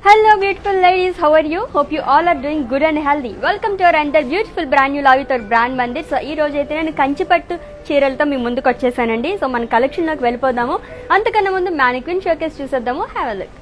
Hello beautiful ladies, how are you? Hope you all are doing good and healthy. Welcome to our another beautiful brand new live with our brand Mandir. So ee roju aithe nenu కంచిపట్టు చీరలతో మీ ముందుకు వచ్చేసానండి. So మన collection లోకి వెళ్ళిపోదాము. అంతకన్నా ముందు మానిక్విన్ showcase చూసేద్దాము. Have a look.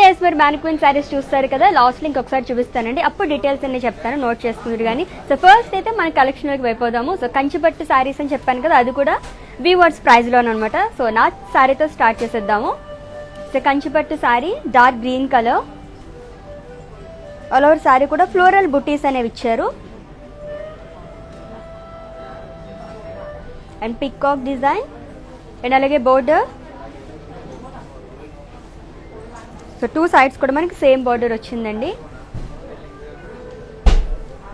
Yes మరి మానిక్విన్ శారీస్ చూస్తారు కదా, లాస్ట్ లింక్ ఒకసారి చూపిస్తానండి, అప్పుడు డీటెయిల్స్ అన్ని చెప్తాను, నోట్ చేసుకుంటారు. కానీ సో ఫస్ట్ అయితే మన కలెక్షన్లోకి వెళ్ళిపోదాము. సో కంచిపట్టు శారీస్ అని చెప్పాను కదా, అది కూడా వీవర్స్ ప్రైస్లోనమాట. సో నా శారీతో స్టార్ట్ చేసేద్దాము. సో కంచిపట్టు sari dark green colour, all over sari కూడా ఫ్లోరల్ బుటీస్ అనేవి ఇచ్చారు అండ్ పికాక్ డిజైన్ అండ్ అలాగే బోర్డర్. సో టూ సైడ్స్ కూడా మనకి సేమ్ బార్డర్ వచ్చిందండి.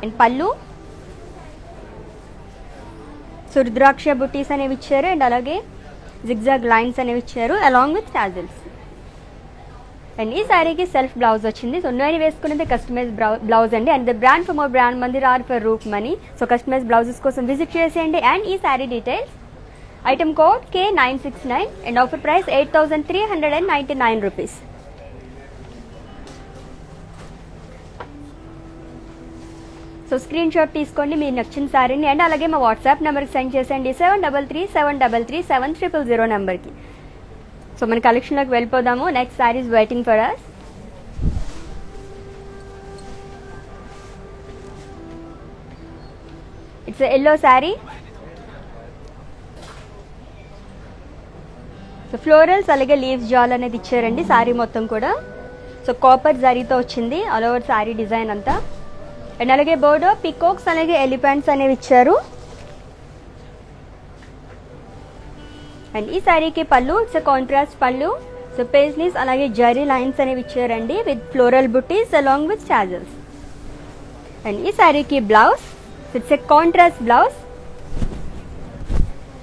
అండ్ పళ్ళు సో రుద్రాక్ష బుటీస్ అనేవి ఇచ్చారు అండ్ అలాగే జిగ్జాగ్ లైన్స్ అనేవి ఇచ్చారు అలాంగ్ విత్ టాజిల్స్. అండ్ ఈ శారీకి సెల్ఫ్ బ్లౌజ్ వచ్చింది. సో నేను వేసుకునేది కస్టమైజ్ బ్లౌజ్ అండి. And the brand for more brand Mandir are for రూప్ మనీ. సో కస్టమైజ్ బ్లౌజెస్ కోసం విజిట్ చేసేయండి. అండ్ ఈ sari details, item code K969 and offer price 8,399 rupees. So screen shot తీసుకోండి మీరు నచ్చిన శారీని అండ్ అలాగే మా వాట్సాప్ నెంబర్కి సెండ్ చేసేయండి 7337337000 నెంబర్కి. సో మన కలెక్షన్లోకి వెళ్ళిపోదాము. Next sari is waiting for us. Its yellow sari. So florals అలాగే లీవ్స్ జాల్ అనేది ఇచ్చారండి శారీ మొత్తం కూడా. సో కాపర్ జరీతో వచ్చింది ఆల్ ఓవర్ శారీ డిజైన్ అంతా. అండ్ అలాగే బోర్డర్ పికాక్స్ అలాగే ఎలిఫెంట్స్ అనేవి ఇచ్చారు. అండ్ ఈ శారీకి పళ్ళు ఇట్స్ కాంట్రాస్ట్ పళ్ళు. సో పేస్లీస్ అలాగే జరీ లైన్స్ అనేవి ఇచ్చారండి with floral butis along with tassels. And ఈ శారీకి blouse it's a contrast blouse.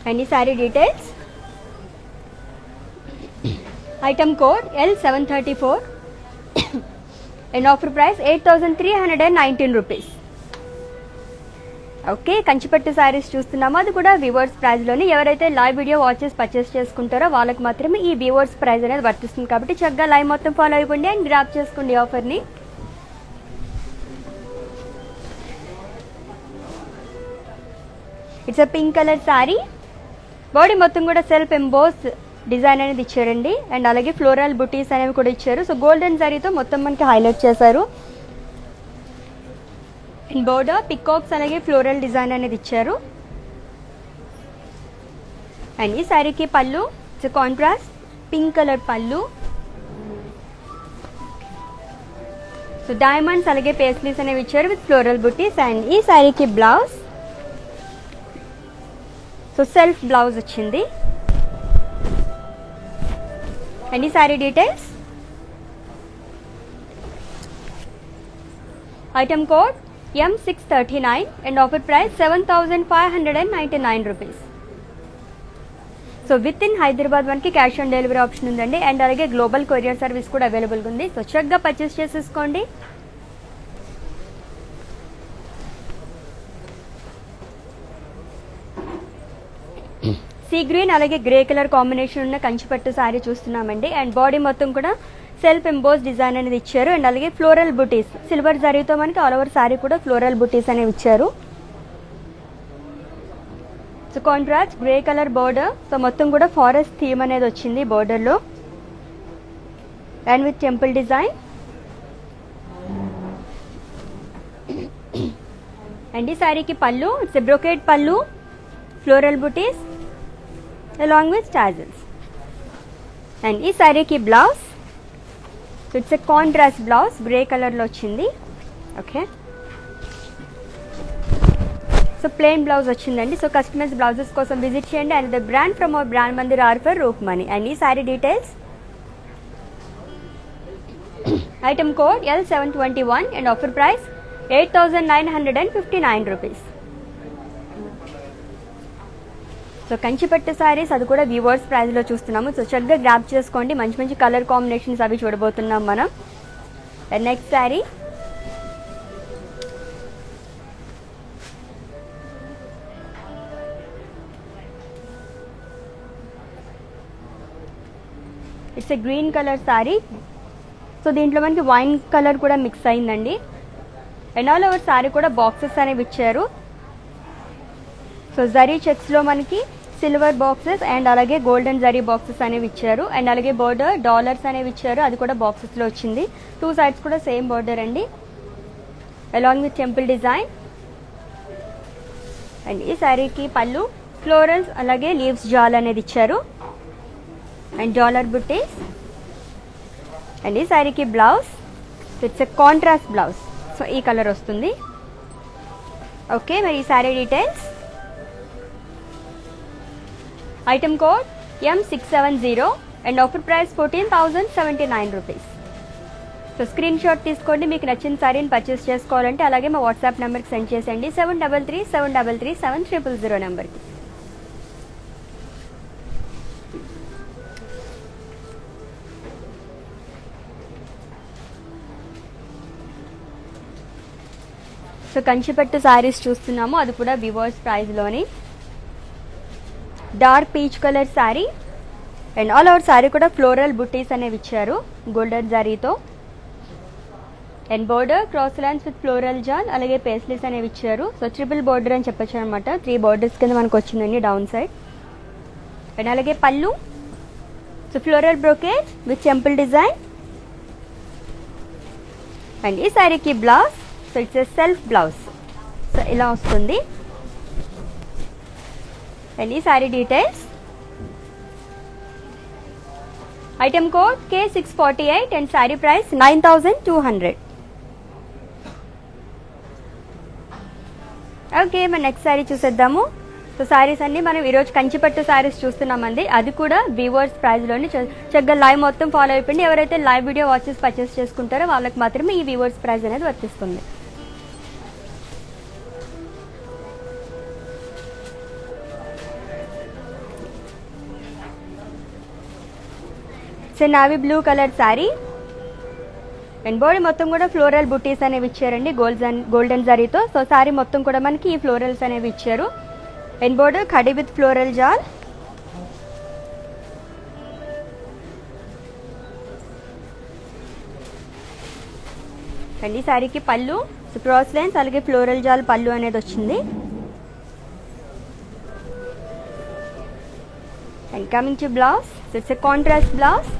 And ఈ sari details, item code L734 and offer price 8,319 rupees. Okay, కంచిపట్టు శారీస్ చూస్తున్నాము, అది కూడా వ్యూవర్స్ ప్రైస్లోని. ఎవరైతే లైవ్ వీడియో వాచెస్ పర్చేస్ చేసుకుంటారో వాళ్ళకి మాత్రమే ఈ వ్యూవర్స్ ప్రైస్ అనేది వర్తిస్తుంది. కాబట్టి చక్కగా లైవ్ మొత్తం ఫాలో అయిపోండి అండ్ గ్రాప్ చేసుకోండి ఆఫర్ని. It's a pink colour sari. Body మొత్తం కూడా సెల్ఫ్ ఎంబోస్ డిజైన్ అనేది ఇచ్చారండి అండ్ అలాగే ఫ్లోరల్ బుటీస్ అనేవి కూడా ఇచ్చారు. సో గోల్డెన్ జరీతో మొత్తం మనకి హైలైట్ చేశారు. అండ్ బోర్డర్ పికాక్స్ అలాగే ఫ్లోరల్ డిజైన్ అనేది ఇచ్చారు. అండ్ ఈ శారీకి పళ్ళు ఇట్స్ కాంట్రాస్ట్ పింక్ కలర్ పళ్ళు. సో డైమండ్స్ అలాగే పేస్లీస్ అనేవి ఇచ్చారు విత్ ఫ్లోరల్ బుటీస్. అండ్ ఈ శారీకి బ్లౌజ్ సో సెల్ఫ్ బ్లౌజ్ వచ్చింది. అండ్ ఈ sari details, item code M639 and offer price 7,599 rupees. So with in Hyderabad మనకి క్యాష్ ఆన్ డెలివరీ ఆప్షన్ ఉందండి అండ్ అలాగే గ్లోబల్ కొరియర్ సర్వీస్ కూడా అవైలబుల్గా ఉంది. సో చక్కగా పర్చేస్ చేసేసుకోండి. సీ గ్రీన్ అలాగే గ్రే కలర్ కాంబినేషన్ ఉన్న కంచిపట్టు శారీ చూస్తున్నామండి. అండ్ బాడీ మొత్తం కూడా సెల్ఫ్ ఎంబోస్ డిజైన్ అనేది ఇచ్చారు అండ్ అలాగే ఫ్లోరల్ బుటీస్ సిల్వర్ జరీతో మనకి ఆల్ ఓవర్ శారీ కూడా ఫ్లోరల్ బుటీస్ అనేవి ఇచ్చారు. So contrast grey colour border. So మొత్తం కూడా ఫారెస్ట్ థీమ్ అనేది వచ్చింది బోర్డర్లో and with temple design. And ఈ శారీకి పళ్ళు, ఇట్స్ ఎ బ్రొకేట్ పళ్ళు, floral butis along with tassels. And ఈ శారీకి blouse, it's a contrast blouse, grey కలర్లో వచ్చింది. ఓకే, సో ప్లెయిన్ బ్లౌజ్ వచ్చిందండి. సో కస్టమైజ్ బ్లౌజెస్ కోసం విజిట్ చేయండి. And the brand from our brand Mandir are for Roopmani. And ఈ sari details, item code L721 and offer price 8,959 rupees. So కంచిపట్టు శారీస్, అది కూడా viewers ప్రైస్లో చూస్తున్నాము. సో చక్కగా గ్రాప్ చేసుకోండి. మంచి మంచి కలర్ కాంబినేషన్స్ అవి చూడబోతున్నాం మనం. And next sari, it's a green colour sari. So దీంట్లో మనకి వైన్ కలర్ కూడా మిక్స్ అయిందండి. అండ్ ఆల్ ఓవర్ శారీ కూడా బాక్సెస్ అనేవి ఇచ్చారు. సో జరీ చెక్స్లో మనకి సిల్వర్ బాక్సెస్ అండ్ అలాగే గోల్డెన్ జరీ బాక్సెస్ అనేవి ఇచ్చారు. అండ్ అలాగే బోర్డర్ డాలర్స్ అనేవి ఇచ్చారు, అది కూడా బాక్సెస్లో వచ్చింది. 2 సైడ్స్ కూడా సేమ్ బోర్డర్ అండి, along with temple design. And ఈ శారీకి పళ్ళు, ఫ్లోరల్స్ అలాగే లీవ్స్ జాల్ అనేది ఇచ్చారు అండ్ డాలర్ బుట్టీస్. అండ్ ఈ శారీకి blouse, it's a contrast blouse. So ఈ కలర్ వస్తుంది. ఓకే, మరి ఈ sari details, item code M670 and offer price 14,079 rupees. So screen shot తీసుకోండి. మీకు నచ్చిన శారీని పర్చేస్ చేసుకోవాలంటే అలాగే మా వాట్సాప్ నెంబర్కి సెండ్ చేసేయండి, 7337337000 నెంబర్కి. సో కంచిపట్టు శారీస్ చూస్తున్నాము, అది కూడా వివర్స్ ప్రైస్లోని. Dark peach colour sari and all over sari కూడా ఫ్లోరల్ బుట్టీస్ అనేవి ఇచ్చారు గోల్డెన్ జరీతో. And border cross lines with floral జాల్ అలాగే పేస్లీస్ అనేవి ఇచ్చారు. సో ట్రిపుల్ బోర్డర్ అని చెప్పొచ్చు అనమాట. 3 బోర్డర్స్ కింద మనకు వచ్చిందండి డౌన్ సైడ్. అండ్ అలాగే పళ్ళు, so floral బ్రోకేజ్ with temple design. And ఈ శారీకి blouse, so it's a self blouse. So ఇలా వస్తుంది. అండ్ ఈ sari details, item code K648 and sari price 9,200. Okay, మన నెక్స్ట్ శారీ చూసేద్దాము. సో శారీస్ అన్ని మనం ఈరోజు కంచిపట్టు శారీస్ చూస్తున్నామండి, అది కూడా వ్యూవర్స్ ప్రైస్లోని. చక్కగా లైవ్ మొత్తం ఫాలో అయిపోయింది. ఎవరైతే లైవ్ వీడియో వాచెస్ పర్చేస్ చేసుకుంటారో వాళ్ళకి మాత్రమే ఈ వ్యూవర్స్ ప్రైస్ అనేది వర్తిస్తుంది. So navy blue colour sari and body మొత్తం కూడా ఫ్లోరల్ బుటీస్ అనేవి ఇచ్చారండి గోల్డెన్ జరీతో. సో శారీ మొత్తం కూడా మనకి ఈ ఫ్లోరల్స్ అనేవి ఇచ్చారు. అండ్ బోర్డర్ ఖడీ విత్ ఫ్లోరల్ జాల్. అండ్ ఈ శారీకి పళ్ళు, సో క్రాస్ లైన్స్ అలాగే ఫ్లోరల్ జాల్ పళ్ళు అనేది వచ్చింది. And coming to blouse, it's a contrast blouse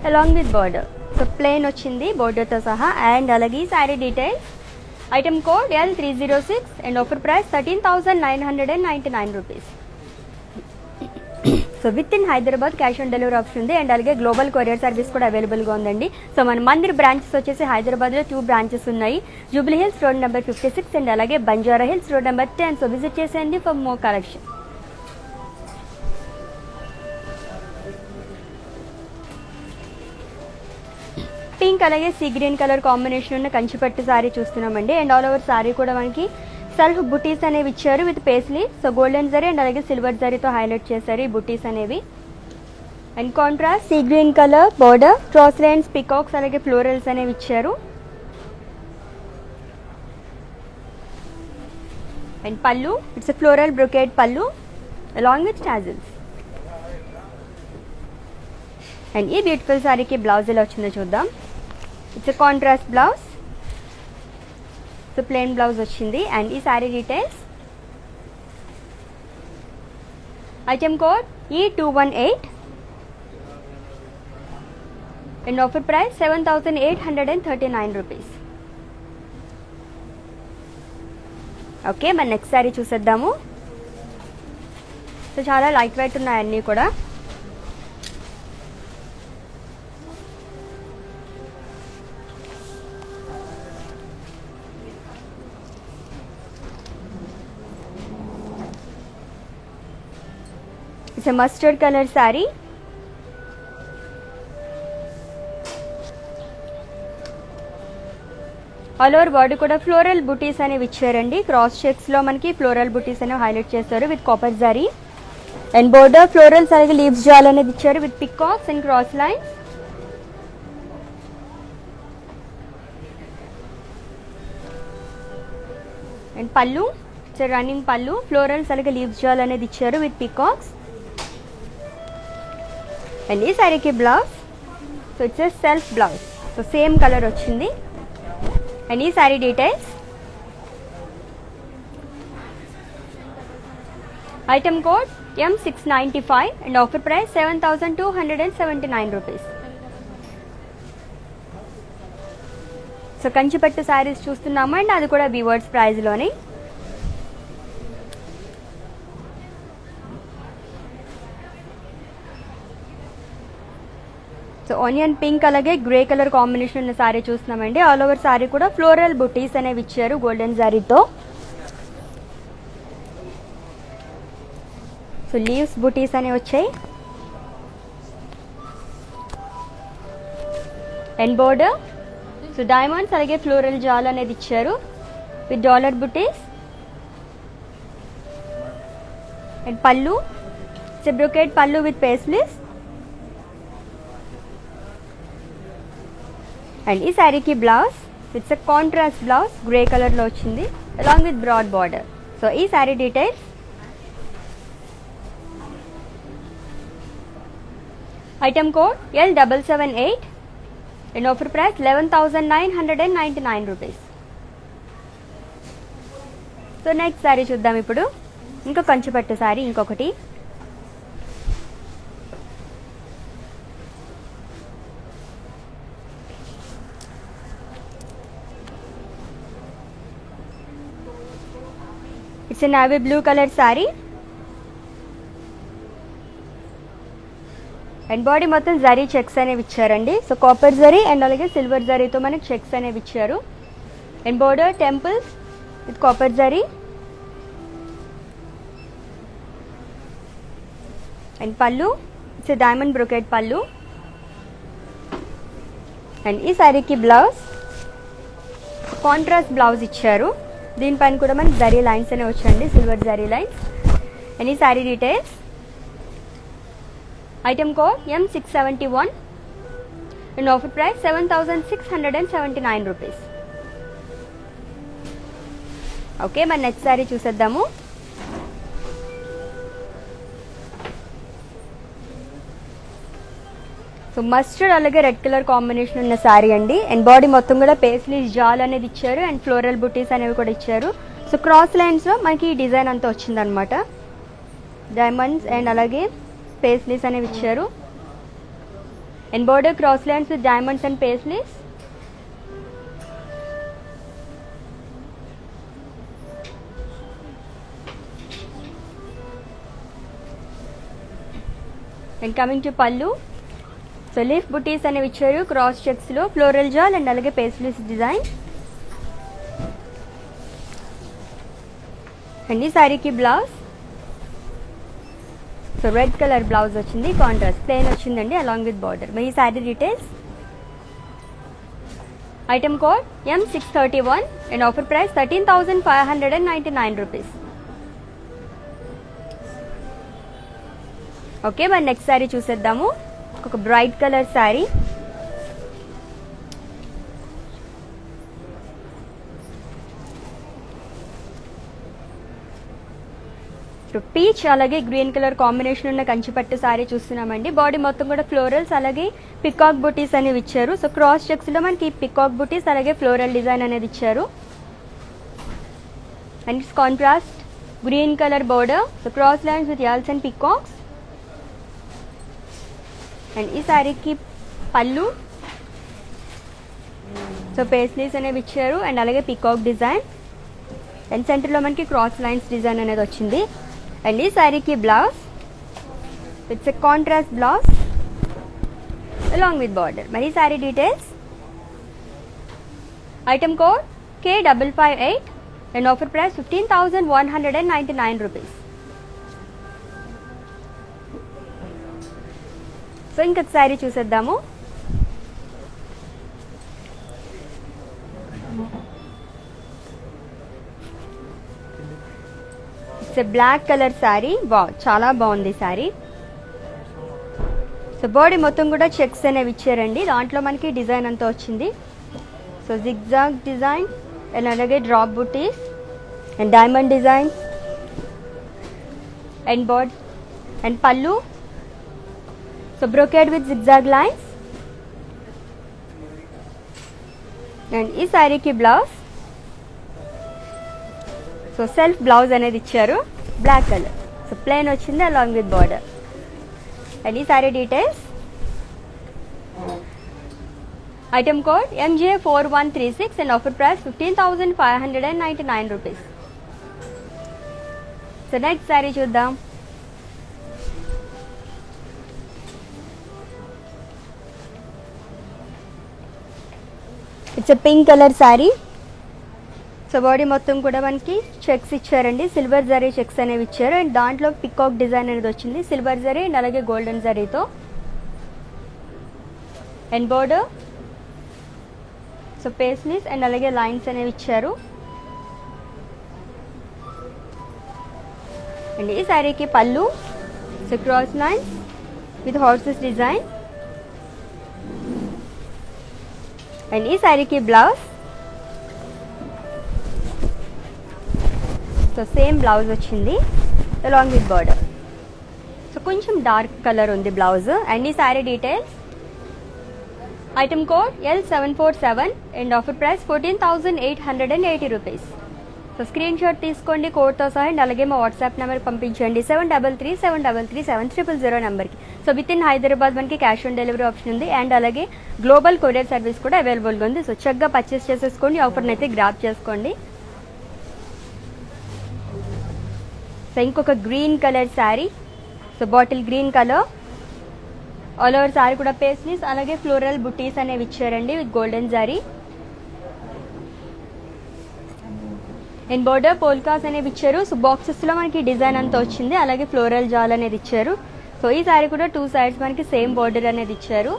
along with border. So plain వచ్చింది బోర్డర్తో సహా. అండ్ అలాగే ఈ sari details, item code L306 and offer price 13,999 rupees. So with in Hyderabad cash on delivery option ఉంది. అండ్ అలాగే గ్లోబల్ కొరియర్ సర్వీస్ కూడా అవైలబుల్గా ఉందండి. సో మన మందిర్ బ్రాంచెస్ వచ్చేసి హైదరాబాద్లో 2 బ్రాంచెస్ ఉన్నాయి, Jubilee Hills road number 56 and అలాగే Banjara Hills road number 10. So visit చేసేయండి ఫర్ మోర్ కలెక్షన్. పింక్ అలాగే సీ గ్రీన్ కలర్ కాంబినేషన్ ఉన్న కంచిపట్టు శారీ చూస్తున్నామండి. అండ్ ఆల్ ఓవర్ శారీ కూడా మనకి సెల్ఫ్ బుటీస్ అనేవి ఇచ్చారు with paisley. So golden zari and అలాగే సిల్వర్ జరీతో హైలైట్ చేశారు ఈ బుటీస్ అనేవి. And contrast see green colour border, cross lines, peacocks అలాగే ఫ్లోరల్స్ అనేవి ఇచ్చారు. అండ్ పళ్ళు, ఇట్స్ ఎ ఫ్లోరల్ బ్రొకేడ్ పళ్ళు అలాంగ్ విత్ టాజిల్స్. అండ్ ఈ బ్యూటిఫుల్ శారీకి బ్లౌజ్ ఎలా వచ్చిందో చూద్దాం. It's a contrast blouse, so plain blouse వచ్చింది. అండ్ ఈ sari details, item code E218 and offer price 7,839 rupees. Okay, మన నెక్స్ట్ శారీ చూసేద్దాము. సో చాలా లైట్ వెయిట్ ఉన్నాయి అన్నీ కూడా. It's a mustard colour sari. All over body కూడా ఫ్లోరల్ బుటీస్ అనేవి ఇచ్చారండి. క్రాస్ చెక్స్లో మనకి ఫ్లోరల్ బుటీస్ అనేవి హైలైట్ చేస్తారు విత్ కాపర్ జరీ. అండ్ బోర్డర్ ఫ్లోరల్స్ అలాగే లీవ్స్ జాల్ అనేది ఇచ్చారు with peacocks and cross lines. And పళ్ళు రన్నింగ్ పళ్ళు, ఫ్లోరల్స్ అలాగే లీవ్స్ జాల్ అనేది ఇచ్చారు విత్ పికాక్స్. అండ్ ఈ శారీకి blouse, so it's a self blouse, so same colour వచ్చింది. అండ్ ఈ sari details, item code M695 and offer price 7279 rupees. So కంచిపట్టు శారీస్ చూస్తున్నాము అండ్ అది కూడా వీవర్స్ ప్రైస్లోనే. సో ఆనియన్ పింక్ అలాగే గ్రే కలర్ కాంబినేషన్ ఉన్న శారీ చూస్తున్నామండి. ఆల్ ఓవర్ శారీ కూడా ఫ్లోరల్ బుటీస్ అనేవి ఇచ్చారు గోల్డెన్ శారీతో. సో లీవ్స్ బుటీస్ అనేవి వచ్చాయి. అండ్ బోర్డర్, సో డైమండ్స్ అలాగే ఫ్లోరల్ జాల్ అనేది ఇచ్చారు విత్ డాలర్ బుటీస్. అండ్ పళ్ళు, ఇట్స్ బ్రొకేట్ పళ్ళు విత్ పేస్లీస్. అండ్ ఈ శారీకి blouse, it's a contrast blouse, grey కలర్లో వచ్చింది along with broad border. So ఈ sari details, item code L778 and offer price 11,999 rupees. So next sari చూద్దాం ఇప్పుడు. ఇంకా కంచిపట్టు శారీ ఇంకొకటి. It's a navy blue colour sari. And body మొత్తం జరీ చెక్స్ అనేవి ఇచ్చారండి. సో కాపర్ జరీ అండ్ అలాగే సిల్వర్ జరీతో మనకి చెక్స్ అనేవి ఇచ్చారు. And border temples with copper జరీ. అండ్ పళ్ళు, ఇట్స్ డైమండ్ బ్రొకెట్ పళ్ళు. అండ్ ఈ శారీకి బ్లౌజ్, కాంట్రాస్ట్ బ్లౌజ్ ఇచ్చారు. దీనిపైన కూడా మనకి జరీ లైన్స్ అనేవి వచ్చాయండి, సిల్వర్ జరీ లైన్స్. అండ్ ఈ sari details, item code M671 and offer price 7,679 rupees. Okay, మన నెక్స్ట్ శారీ చూసేద్దాము. సో మస్టర్డ్ అలాగే రెడ్ కలర్ కాంబినేషన్ ఉన్న శారీ అండి. అండ్ బాడీ మొత్తం కూడా పేస్లీస్ జాల్ అనేది ఇచ్చారు అండ్ ఫ్లోరల్ బుటీస్ అనేవి కూడా ఇచ్చారు. సో క్రాస్ లైన్స్లో మనకి ఈ డిజైన్ అంతా వచ్చిందనమాట. డైమండ్స్ అండ్ అలాగే పేస్లీస్ అనేవి ఇచ్చారు. And border cross lines with diamonds and paisleys. And coming to పళ్ళు, సో లీఫ్ బుటీస్ అనేవి ఇచ్చారు క్రాస్ చెక్స్లో, ఫ్లోరల్ జాల్ అండ్ అలాగే పేస్లీస్ డిజైన్. అండ్ ఈ శారీకి blouse, so red colour blouse వచ్చింది, కాంట్రాస్ట్ ప్లెయిన్ వచ్చిందండి అలాంగ్ విత్ బార్డర్. మరి ఈ sari details, item code M631 and offer price 13,599 rupees. Okay, మరి నెక్స్ట్ శారీ చూసేద్దాము. ఒక బ్రైట్ కలర్ శారీ. పీచ్ అలాగే గ్రీన్ కలర్ కాంబినేషన్ ఉన్న కంచిపట్టు శారీ చూస్తున్నామండి. బాడీ మొత్తం కూడా ఫ్లోరల్స్ అలాగే పికాక్ బుటీస్ అనేవి ఇచ్చారు. సో క్రాస్ చెక్స్ లో మనకి పికాక్ బుటీస్ అలాగే ఫ్లోరల్ డిజైన్ అనేది ఇచ్చారు. And it's contrast green colour border, so cross lines with యాల్స్ and peacocks. And ఈ శారీకి పళ్ళు, సో పేస్లీస్ అనేవి ఇచ్చారు అండ్ అలాగే పికాక్ డిజైన్. అండ్ సెంటర్లో మనకి క్రాస్ లైన్స్ డిజైన్ అనేది వచ్చింది. అండ్ ఈ శారీకి blouse, it's a contrast blouse along with border. మరి ఈ sari details, item code K558 and offer price 15,199 rupees. So ఇంకొక శారీ చూసేద్దాము. Its black colour sari. చాలా బాగుంది శారీ. సో బాడీ మొత్తం కూడా చెక్స్ అనేవి ఇచ్చారండి. దాంట్లో మనకి డిజైన్ అంతా వచ్చింది. సో జిగ్జాగ్ డిజైన్ అండ్ అలాగే drop butis and diamond design and border and పళ్ళు. So brocade with zigzag lines. And ఈ శారీకి బ్లౌజ్, సో సెల్ఫ్ బ్లౌజ్ అనేది ఇచ్చారు బ్లాక్ కలర్. సో ప్లెయిన్ వచ్చింది అలాంగ్ విత్ బార్డర్. అండ్ ఈ sari details, item code MJ4136 and offer price 15,599 rupees. So next sari చూద్దాం. It's a pink colour sari. So body మొత్తం కూడా మనకి చెక్స్ ఇచ్చారండి. సిల్వర్ జరీ చెక్స్ అనేవి ఇచ్చారు. అండ్ దాంట్లో పికాక్ డిజైన్ అనేది వచ్చింది సిల్వర్ జరీ అండ్ అలాగే గోల్డెన్ జరీతో. And border, so paisleys and అలాగే లైన్స్ అనేవి ఇచ్చారు. అండ్ ఈ శారీకి పళ్ళు, so cross lines with horses design. And ఈ శారీకి బ్లౌజ్, సో సేమ్ బ్లౌజ్ వచ్చింది అలాంగ్ విత్ బార్డర్. సో కొంచెం డార్క్ కలర్ ఉంది బ్లౌజ్. అండ్ ఈ sari details, item code L747 and offer price 14,880 rupees. So screen shot తీసుకోండి కోడ్తో సహా. అండ్ అలాగే మా వాట్సాప్ నెంబర్ పంపించండి 7337337000 నెంబర్కి. సో విత్ ఇన్ హైదరాబాద్ మనకి క్యాష్ ఆన్ డెలివరీ ఆప్షన్ ఉంది. అండ్ అలాగే గ్లోబల్ కొరియర్ సర్వీస్ కూడా అవైలబుల్గా ఉంది. సో చక్కగా పర్చేస్ చేసేసుకోండి, ఆఫర్ని అయితే గ్రాప్ చేసుకోండి. సో ఇంకొక green colour sari, so bottle green colour. All over sari కూడా పేస్లీస్ అలాగే ఫ్లోరల్ బుటీస్ అనేవి ఇచ్చారండి with golden zari. And border polkas అనేవి ఇచ్చారు. సో బాక్సెస్లో మనకి డిజైన్ అంతా వచ్చింది. అలాగే ఫ్లోరల్ జాల్ అనేది ఇచ్చారు. సో ఈ శారీ కూడా 2 సైడ్స్ మనకి సేమ్ బోర్డర్ అనేది ఇచ్చారు.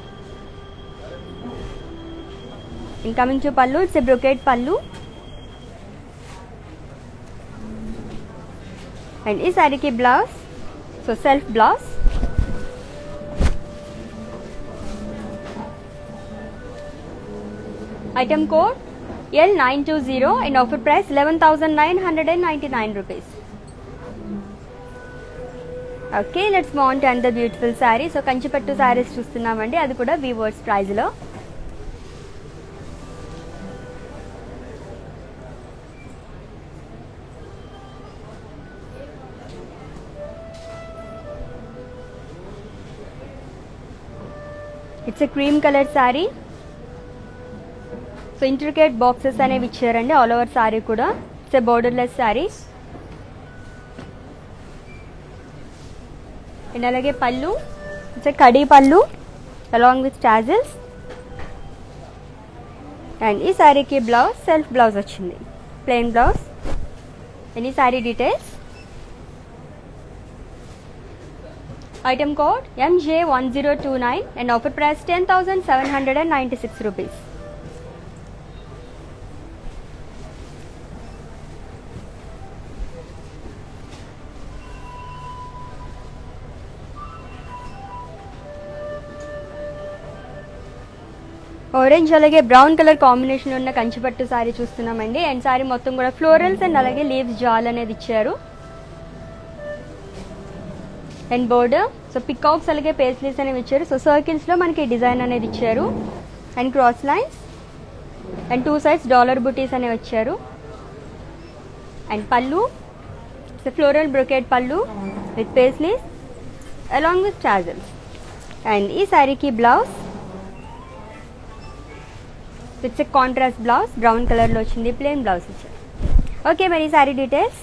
అండ్ కమింగ్ టు పళ్ళు, ఇట్స్ ఎ బ్రొకేట్ పళ్ళు. అండ్ ఈ శారీకి blouse, so self blouse. Item code L920 and offer price 11,999 rupees. Okay, let's move on to another beautiful sari. So కంచిపట్టు శారీస్ చూస్తున్నామండి, అది కూడా వీవర్స్ ప్రైజ్లో. It's a cream colour sari. So intricate boxes అనేవి ఇచ్చారండి all over sari కూడా. It's a borderless sari. And అలాగే పళ్ళు, it's ఎ కడీ పళ్ళు అలాంగ్ విత్ టాజిల్స్. అండ్ ఈ శారీకి బ్లౌజ్, సెల్ఫ్ బ్లౌజ్ వచ్చింది, ప్లెయిన్ బ్లౌజ్. అండ్ ఈ sari details, item code MJ1029 and offer price 10,796 rupees. Orange అలాగే బ్రౌన్ కలర్ కాంబినేషన్ ఉన్న కంచిపట్టు శారీ చూస్తున్నామండి. అండ్ శారీ మొత్తం కూడా ఫ్లోరల్స్ అండ్ అలాగే లీవ్స్ జాల్ అనేది ఇచ్చారు. అండ్ బోర్డర్, సో పికాక్స్ అలాగే పేస్లీస్ అనేవి ఇచ్చారు. సో సర్కిల్స్లో మనకి డిజైన్ అనేది ఇచ్చారు. And cross lines and 2 sides dollar బుటీస్ అనేవి వచ్చారు. అండ్ పళ్ళు, సో ఫ్లోరల్ బ్రొకేట్ పళ్ళు with paisleys along with tassels. And ఈ శారీకి blouse, it's a contrast blouse, brown కలర్లో వచ్చింది, ప్లెయిన్ బ్లౌజ్ ఇచ్చారు. ఓకే, మరి sorry details.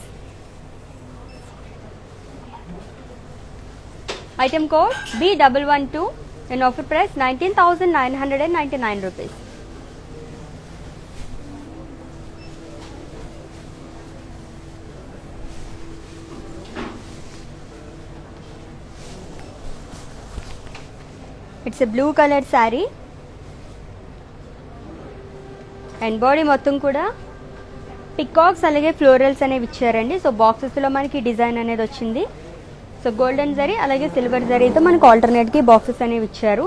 Item code B112 and offer price 19,999 rupees. It's a blue colored saree and body మొత్తం కూడా peacocks అలాగే florals అనేవి ఇచ్చారండి. సో బాక్సెస్లో మనకి డిజైన్ అనేది వచ్చింది. సో గోల్డెన్ జరీ అలాగే సిల్వర్ జరీతో మనకు ఆల్టర్నేట్కి బాక్సెస్ అనేవి ఇచ్చారు.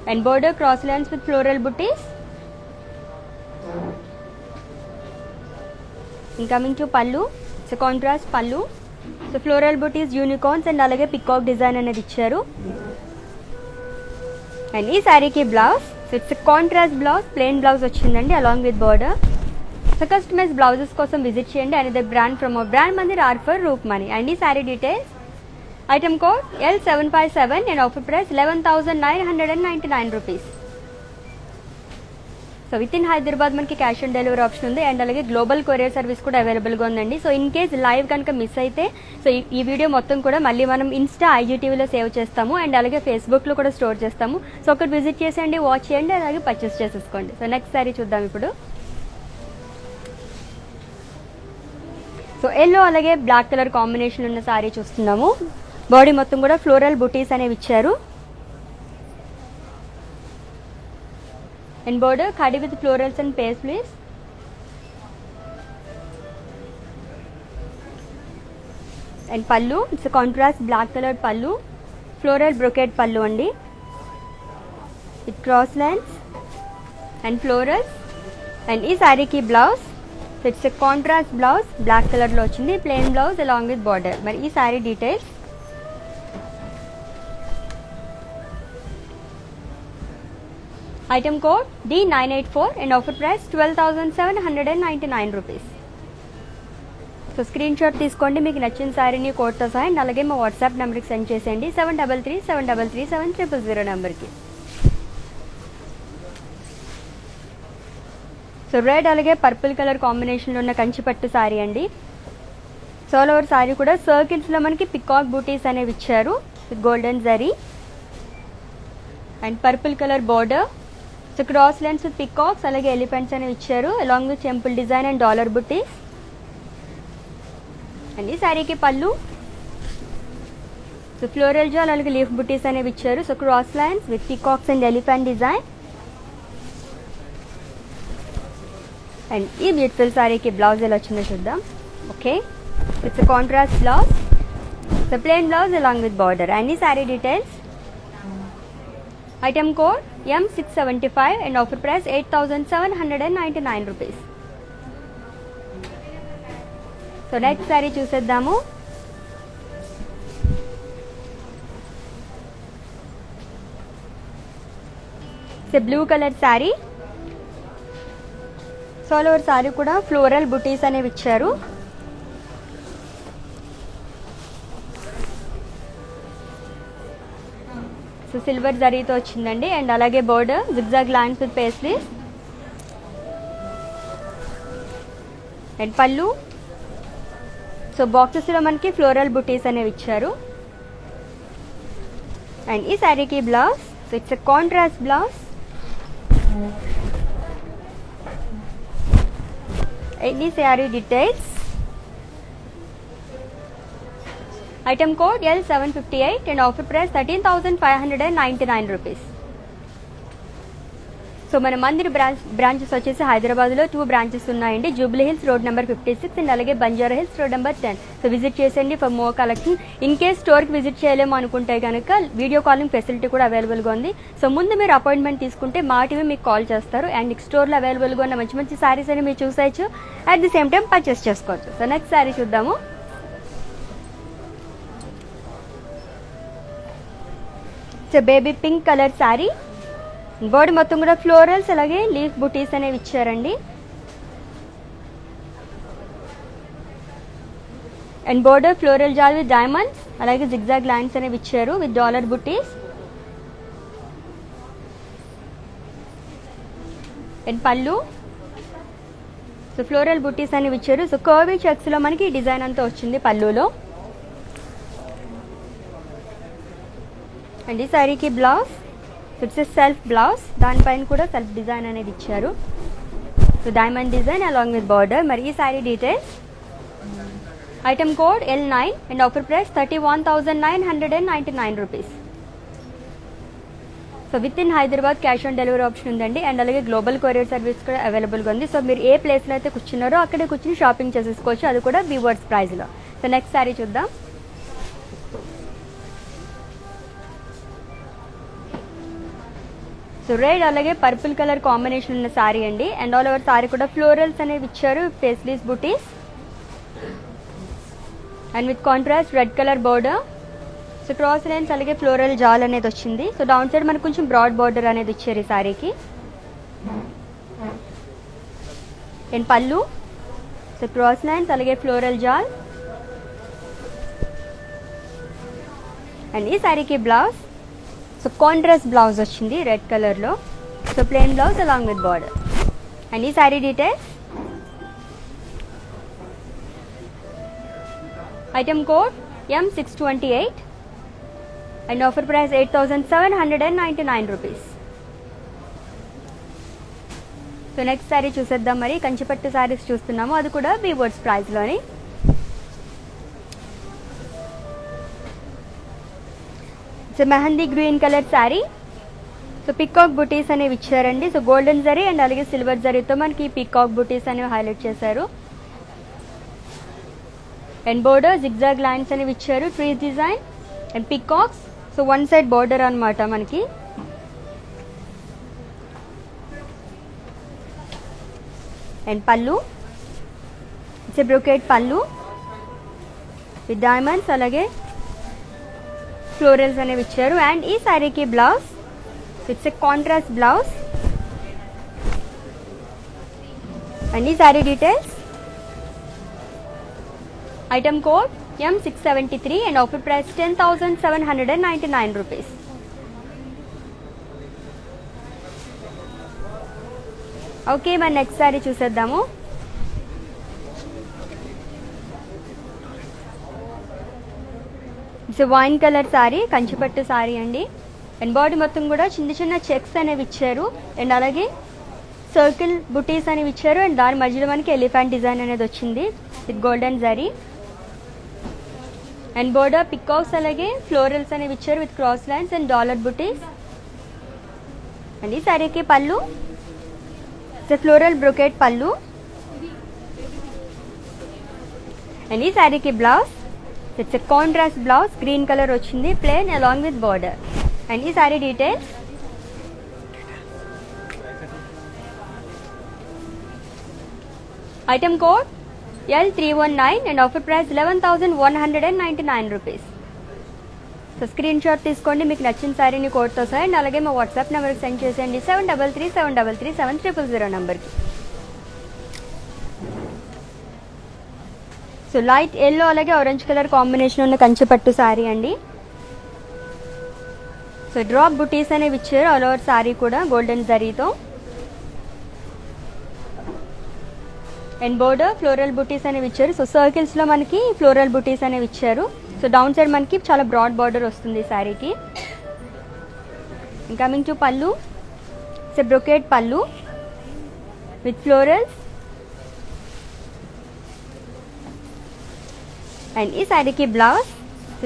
And border cross lines with floral buttis. And coming to పళ్ళు, సో కాంట్రాస్ట్ పళ్ళు. So floral butis, unicorns and అలాగే పికాక్ డిజైన్ అనేది ఇచ్చారు. అండ్ ఈ శారీకి blouse, so it's contrast blouse, plain blouse వచ్చిందండి along with border. So customise blouses కోసం visit చేయండి. And the brand from our brand Mandir or for Roopmani. And ఈ sari details. Item code L757 and offer price 11,999 rupees. So with in Hyderabad మనకి cash on delivery option ఉంది. And అలాగే global courier service కూడా అవైలబుల్గా ఉందండి. So in case live కనుక miss అయితే so ఈ వీడియో మొత్తం కూడా మళ్ళీ మనం ఇన్స్టా IGTVలో సేవ్ చేస్తాము. అండ్ అలాగే ఫేస్బుక్లో కూడా స్టోర్ చేస్తాము. సో ఒకటి విజిట్ చేసేయండి, వాచ్ చేయండి, అలాగే పర్చేస్ చేసేసుకోండి. సో నెక్స్ట్ సారీ చూద్దాం ఇప్పుడు. సో ఎల్లో అలాగే బ్లాక్ కలర్ కాంబినేషన్ ఉన్న సారీ చూస్తున్నాము. బాడీ మొత్తం కూడా ఫ్లోరల్ బుటీస్ అనేవి ఇచ్చారు. అండ్ బోర్డర్ కడి with florals and paisleys. And పళ్ళు, ఇట్స్ కాంట్రాస్ట్ బ్లాక్ కలర్ పళ్ళు, ఫ్లోరల్ బ్రొకెట్ పళ్ళు అండి. With cross lines and florals. And ఈ శారీకి blouse, it's contrast blouse, black కలర్లో వచ్చింది, plain blouse along with border. మరి ఈ sari details. Item code D984 and offer price 12,799 rupees. So screen shot తీసుకోండి, మీకు నచ్చిన శారీని కోడ్తో సహా. అండ్ అలాగే మా వాట్సాప్ నెంబర్కి సెండ్ చేసేయండి 7337337000 నెంబర్కి. సో రెడ్ అలాగే పర్పుల్ కలర్ కాంబినేషన్లో ఉన్న కంచిపట్టు శారీ అండి. సో ఆల్ ఓవర్ శారీ కూడా సర్కిల్స్లో మనకి పికాక్ బూటీస్ అనేవి ఇచ్చారు with golden zari and purple colour border. So cross lines with peacocks అలాగే ఎలిఫెంట్స్ అనేవి ఇచ్చారు along with temple design and dollar butis. And ఈ శారీకి పళ్ళు, సో ఫ్లోరల్ జాల్ అలాగే లీఫ్ బుటీస్ అనేవి ఇచ్చారు. So cross lines with peacocks and elephant design. And ఈ బ్యూటిఫుల్ శారీకి బ్లౌజ్ ఎలా వచ్చిందో చూద్దాం. Okay, it's contrast blouse, so plain blouse along with border. And ఈ sari details. Item code M675 and offer price 8,799 rupees. So next sari చూసేద్దాము. It's blue colour sari. So all over sari కూడా floral బుటీస్ అనేవి ఇచ్చారు. సో సిల్వర్ జరీతో వచ్చిందండి. అండ్ అలాగే border zigzag lines with paisleys. And పళ్ళు, so బాక్సెస్లో మనకి ఫ్లోరల్ బుటీస్ అనేవి ఇచ్చారు. అండ్ ఈ శారీకి blouse, so it's contrast blouse. Any saree details. Item code L758 and offer price 13,599 rupees. So మన మందిర్ బ్రాంచెస్ వచ్చేసి హైదరాబాద్లో 2 బ్రాంచెస్ ఉన్నాయండి. Jubilee Hills road number 56 and అలాగే Banjara Hills road number 10. So visit చేసేయండి for more collection. In case స్టోర్కి visit చేయలేము అనుకుంటే కనుక వీడియో కాలింగ్ ఫెసిలిటీ కూడా అవైలబుల్గా ఉంది. సో ముందు మీరు అపాయింట్మెంట్ తీసుకుంటే మా టీవీ మీకు కాల్ చేస్తారు. అండ్ స్టోర్లో అవైలబుల్గా ఉన్న మంచి మంచి శారీస్ అని మీరు చూసేయచ్చు. At the same time purchase చేసుకోవచ్చు. సో నెక్స్ట్ శారీ చూద్దాము. So baby pink colour sari. Body మొత్తం కూడా ఫ్లోరల్స్ అలాగే లీఫ్ బుటీస్ అనేవి ఇచ్చారండి. అండ్ బోర్డర్ ఫ్లోరల్ జాల్ విత్ డైమండ్స్ అలాగే జిగ్జాగ్ లైన్స్ అనేవి ఇచ్చారు విత్ డాలర్ బుటీస్. అండ్ పళ్ళు, సో ఫ్లోరల్ బుటీస్ అనేవి ఇచ్చారు. సో కర్వీ చెక్స్లో మనకి డిజైన్ అంతా వచ్చింది పళ్ళులో. అండ్ ఈ శారీకి బ్లౌజ్, ఇట్స్ సెల్ఫ్ బ్లౌజ్, దానిపైన కూడా సెల్ఫ్ డిజైన్ అనేది ఇచ్చారు. So diamond design along with border. మరి ఈ sari details, item code L9 and offer price 31,999 rupees. So with in Hyderabad cash on delivery option ఉందండి. అండ్ అలాగే గ్లోబల్ కొరియర్ సర్వీస్ కూడా అవైలబుల్గా ఉంది. సో మీరు ఏ ప్లేస్లో అయితే కూర్చున్నారో అక్కడే కూర్చుని షాపింగ్ చేసేసుకోవచ్చు, అది కూడా వీవర్స్ ప్రైస్లో. సో నెక్స్ట్ శారీ చూద్దాం. సో రెడ్ అలాగే పర్పుల్ కలర్ కాంబినేషన్ ఉన్న శారీ అండి. అండ్ ఆల్ ఓవర్ శారీ కూడా ఫ్లోరల్స్ అనేవి ఇచ్చారు, paisleys butis and with contrast red colour border. So cross lines అలాగే ఫ్లోరల్ జాల్ అనేది వచ్చింది. సో డౌన్ సైడ్ మనకు కొంచెం బ్రాడ్ బార్డర్ అనేది ఇచ్చారు ఈ శారీకి. అండ్ పళ్ళు, సో క్రాస్ లైన్స్ అలాగే ఫ్లోరల్ జాల్. అండ్ ఈ శారీకి బ్లౌజ్, సో కాంట్రాస్ట్ బ్లౌజ్ వచ్చింది రెడ్ కలర్లో. So plain blouse along with border. And ఈ sari details, item code M628 and offer price 8,799 rupees. So next sari చూసేద్దాం. మరి కంచిపట్టు శారీస్ చూస్తున్నాము, అది కూడా వీవర్స్ ప్రైస్లోని. So mehndi green colour sari. So peacock butis అనేవి ఇచ్చారండి. సో గోల్డెన్ జరీ అండ్ అలాగే సిల్వర్ జరీతో మనకి పికాక్ బుటీస్ అనేవి హైలైట్ చేశారు. అండ్ బోర్డర్ జిగ్జాగ్ లైన్స్ అనేవి ఇచ్చారు, trees design and peacocks. So one side border అనమాట మనకి. అండ్ పళ్ళు, ఇట్స్ ఏ బ్రొకేట్ పళ్ళు విత్ డైమండ్స్ అలాగే ఫ్లోరల్స్ అనేవి ఇచ్చారు. అండ్ ఈ శారీకి blouse, it's a contrast blouse. And ఈ sari details, item code M673 and offer price 10,799 rupees. Okay, మరి నెక్స్ట్ శారీ చూసేద్దాము. ఇట్స్ వైన్ కలర్ శారీ, కంచిపట్టు శారీ అండి. అండ్ బాడీ మొత్తం కూడా చిన్న చిన్న చెక్స్ అనేవి ఇచ్చారు. అండ్ అలాగే సర్కిల్ బుటీస్ అనేవి ఇచ్చారు. అండ్ దాని మధ్యలో మనకి ఎలిఫెంట్ డిజైన్ అనేది వచ్చింది with golden zari. And border peacocks అలాగే ఫ్లోరల్స్ అనేవి ఇచ్చారు with cross lines and dollar butis. And ఈ శారీకి పళ్ళు, ఇట్స్ ఫ్లోరల్ బ్రొకేట్ పళ్ళు. అండ్ ఈ శారీకి blouse, it's contrast blouse, green colour వచ్చింది, plain along with border. And ఈ sari details, item code L319 and offer price 11,199 rupees. So screen shot తీసుకోండి మీకు నచ్చిన శారీని కోడ్తో సహా. అండ్ అలాగే మా వాట్సాప్ నెంబర్కి సెండ్ చేసేయండి 7337337000 నెంబర్కి. సో లైట్ ఎల్లో అలాగే ఆరెంజ్ కలర్ కాంబినేషన్ ఉన్న కంచిపట్టు శారీ అండి. సో డ్రాప్ బుటీస్ అనేవి ఇచ్చారు ఆల్ ఓవర్ శారీ కూడా గోల్డెన్ జరీతో. అండ్ బోర్డర్ ఫ్లోరల్ బుటీస్ అనేవి ఇచ్చారు. సో సర్కిల్స్లో మనకి ఫ్లోరల్ బుటీస్ అనేవి ఇచ్చారు. సో డౌన్ సైడ్ మనకి చాలా బ్రాడ్ బార్డర్ వస్తుంది ఈ శారీకి. కమింగ్ టు పళ్ళు, ఇట్స్ ఎ బ్రొకేట్ పళ్ళు విత్ ఫ్లోరల్స్. అండ్ ఈ శారీకి blouse,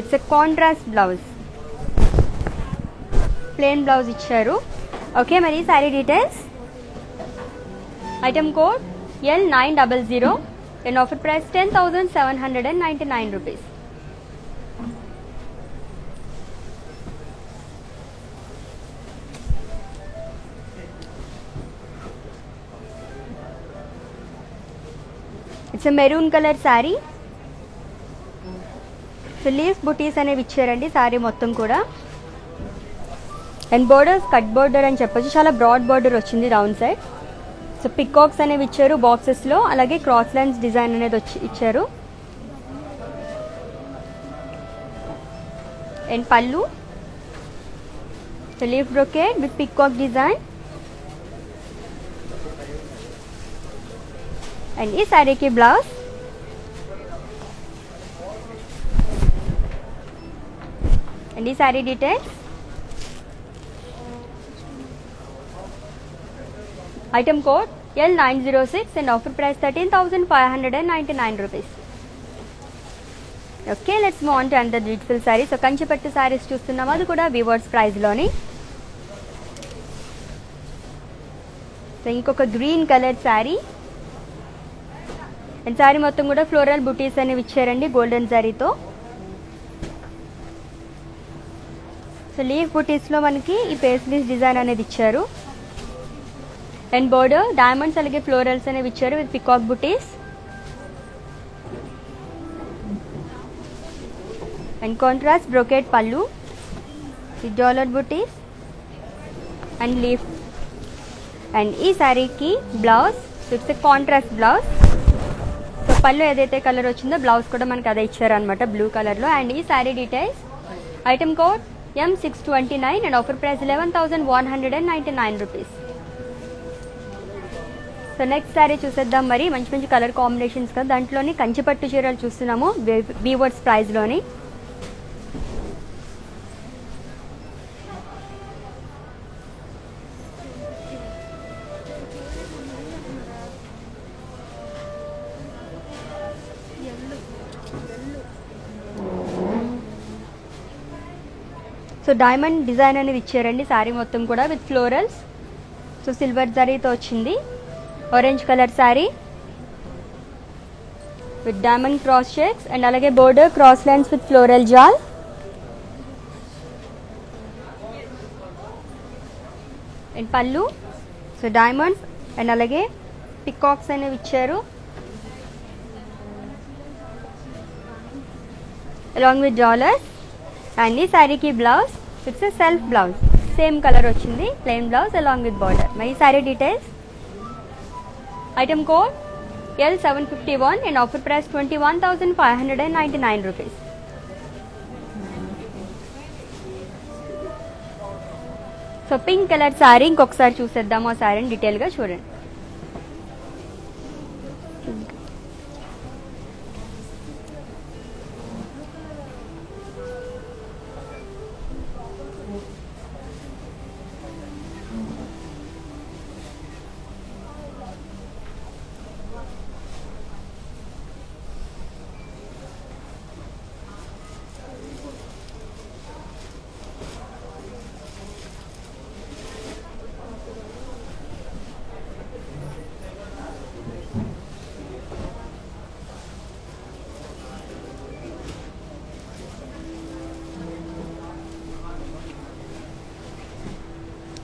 it's a contrast blouse, plain blouse ఇచ్చారు. ఓకే, మరి ఈ sari details, item code L900 and offer price 10,799 rupees. It's maroon colour sari. So leaves butis అనేవి ఇచ్చారండి శారీ మొత్తం కూడా. అండ్ బోర్డర్స్ కట్ బోర్డర్ అని చెప్పొచ్చు, చాలా బ్రాడ్ బోర్డర్ వచ్చింది డౌన్ సైడ్. సో పికాక్స్ అనేవి ఇచ్చారు బాక్సెస్లో, అలాగే క్రాస్ లైన్స్ డిజైన్ అనేది ఇచ్చారు. అండ్ పళ్ళు, so leaf brocade with peacock design. And ఈ శారీకి బ్లౌజ్. అండ్ ఈ sari details. Item code L906 and offer price 13,599 rupees. Okay, let's move on to another beautiful sari. So కంచిపట్టు శారీస్ చూస్తున్నాము, అది కూడా వివర్స్ ప్రైస్లోని. సో ఇంకొక green colour sari. And sari మొత్తం కూడా ఫ్లోరల్ బుటీస్ అనేవి ఇచ్చారండి గోల్డెన్ శారీతో. సో లీఫ్ బుటీస్లో మనకి ఈ పేస్లీస్ డిజైన్ అనేది ఇచ్చారు. అండ్ బోర్డర్ డైమండ్స్ అలాగే ఫ్లోరల్స్ అనేవి ఇచ్చారు with peacock buttis. And contrast brocade పళ్ళు with dollar butis and leaf. And ఈ శారీకి blouse it's contrast blouse. So పళ్ళు ఏదైతే కలర్ వచ్చిందో బ్లౌజ్ కూడా మనకి అదే ఇచ్చారనమాట, బ్లూ కలర్లో. అండ్ ఈ sari details. Item code M629 and offer price 11,199 rupees. So next sari చూసేద్దాం. మరి మంచి మంచి కలర్ కాంబినేషన్స్ కదా, దాంట్లోని కంచిపట్టు చీరలు చూస్తున్నాము వీవర్స్ ప్రైస్లోని. సో డైమండ్ డిజైన్ అనేది ఇచ్చారండి శారీ మొత్తం కూడా విత్ ఫ్లోరల్స్. సో సిల్వర్ జరీతో వచ్చింది. Orange colour sari with diamond cross checks and అలాగే border cross lines with floral జాల్. అండ్ పళ్ళు సో డైమండ్స్ అండ్ అలాగే పికాక్స్ అనేవి ఇచ్చారు అలాంగ్ విత్ డాలర్స్. అండ్ ఈ శారీకి blouse it's a self blouse, same colour వచ్చింది, plain blouse along with border. మరి ఈ sari details. Item code L751 and offer price 21,599 rupees. So pink colour sari ఇంకొకసారి చూసేద్దాము. ఆ శారీని డీటెయిల్గా చూడండి.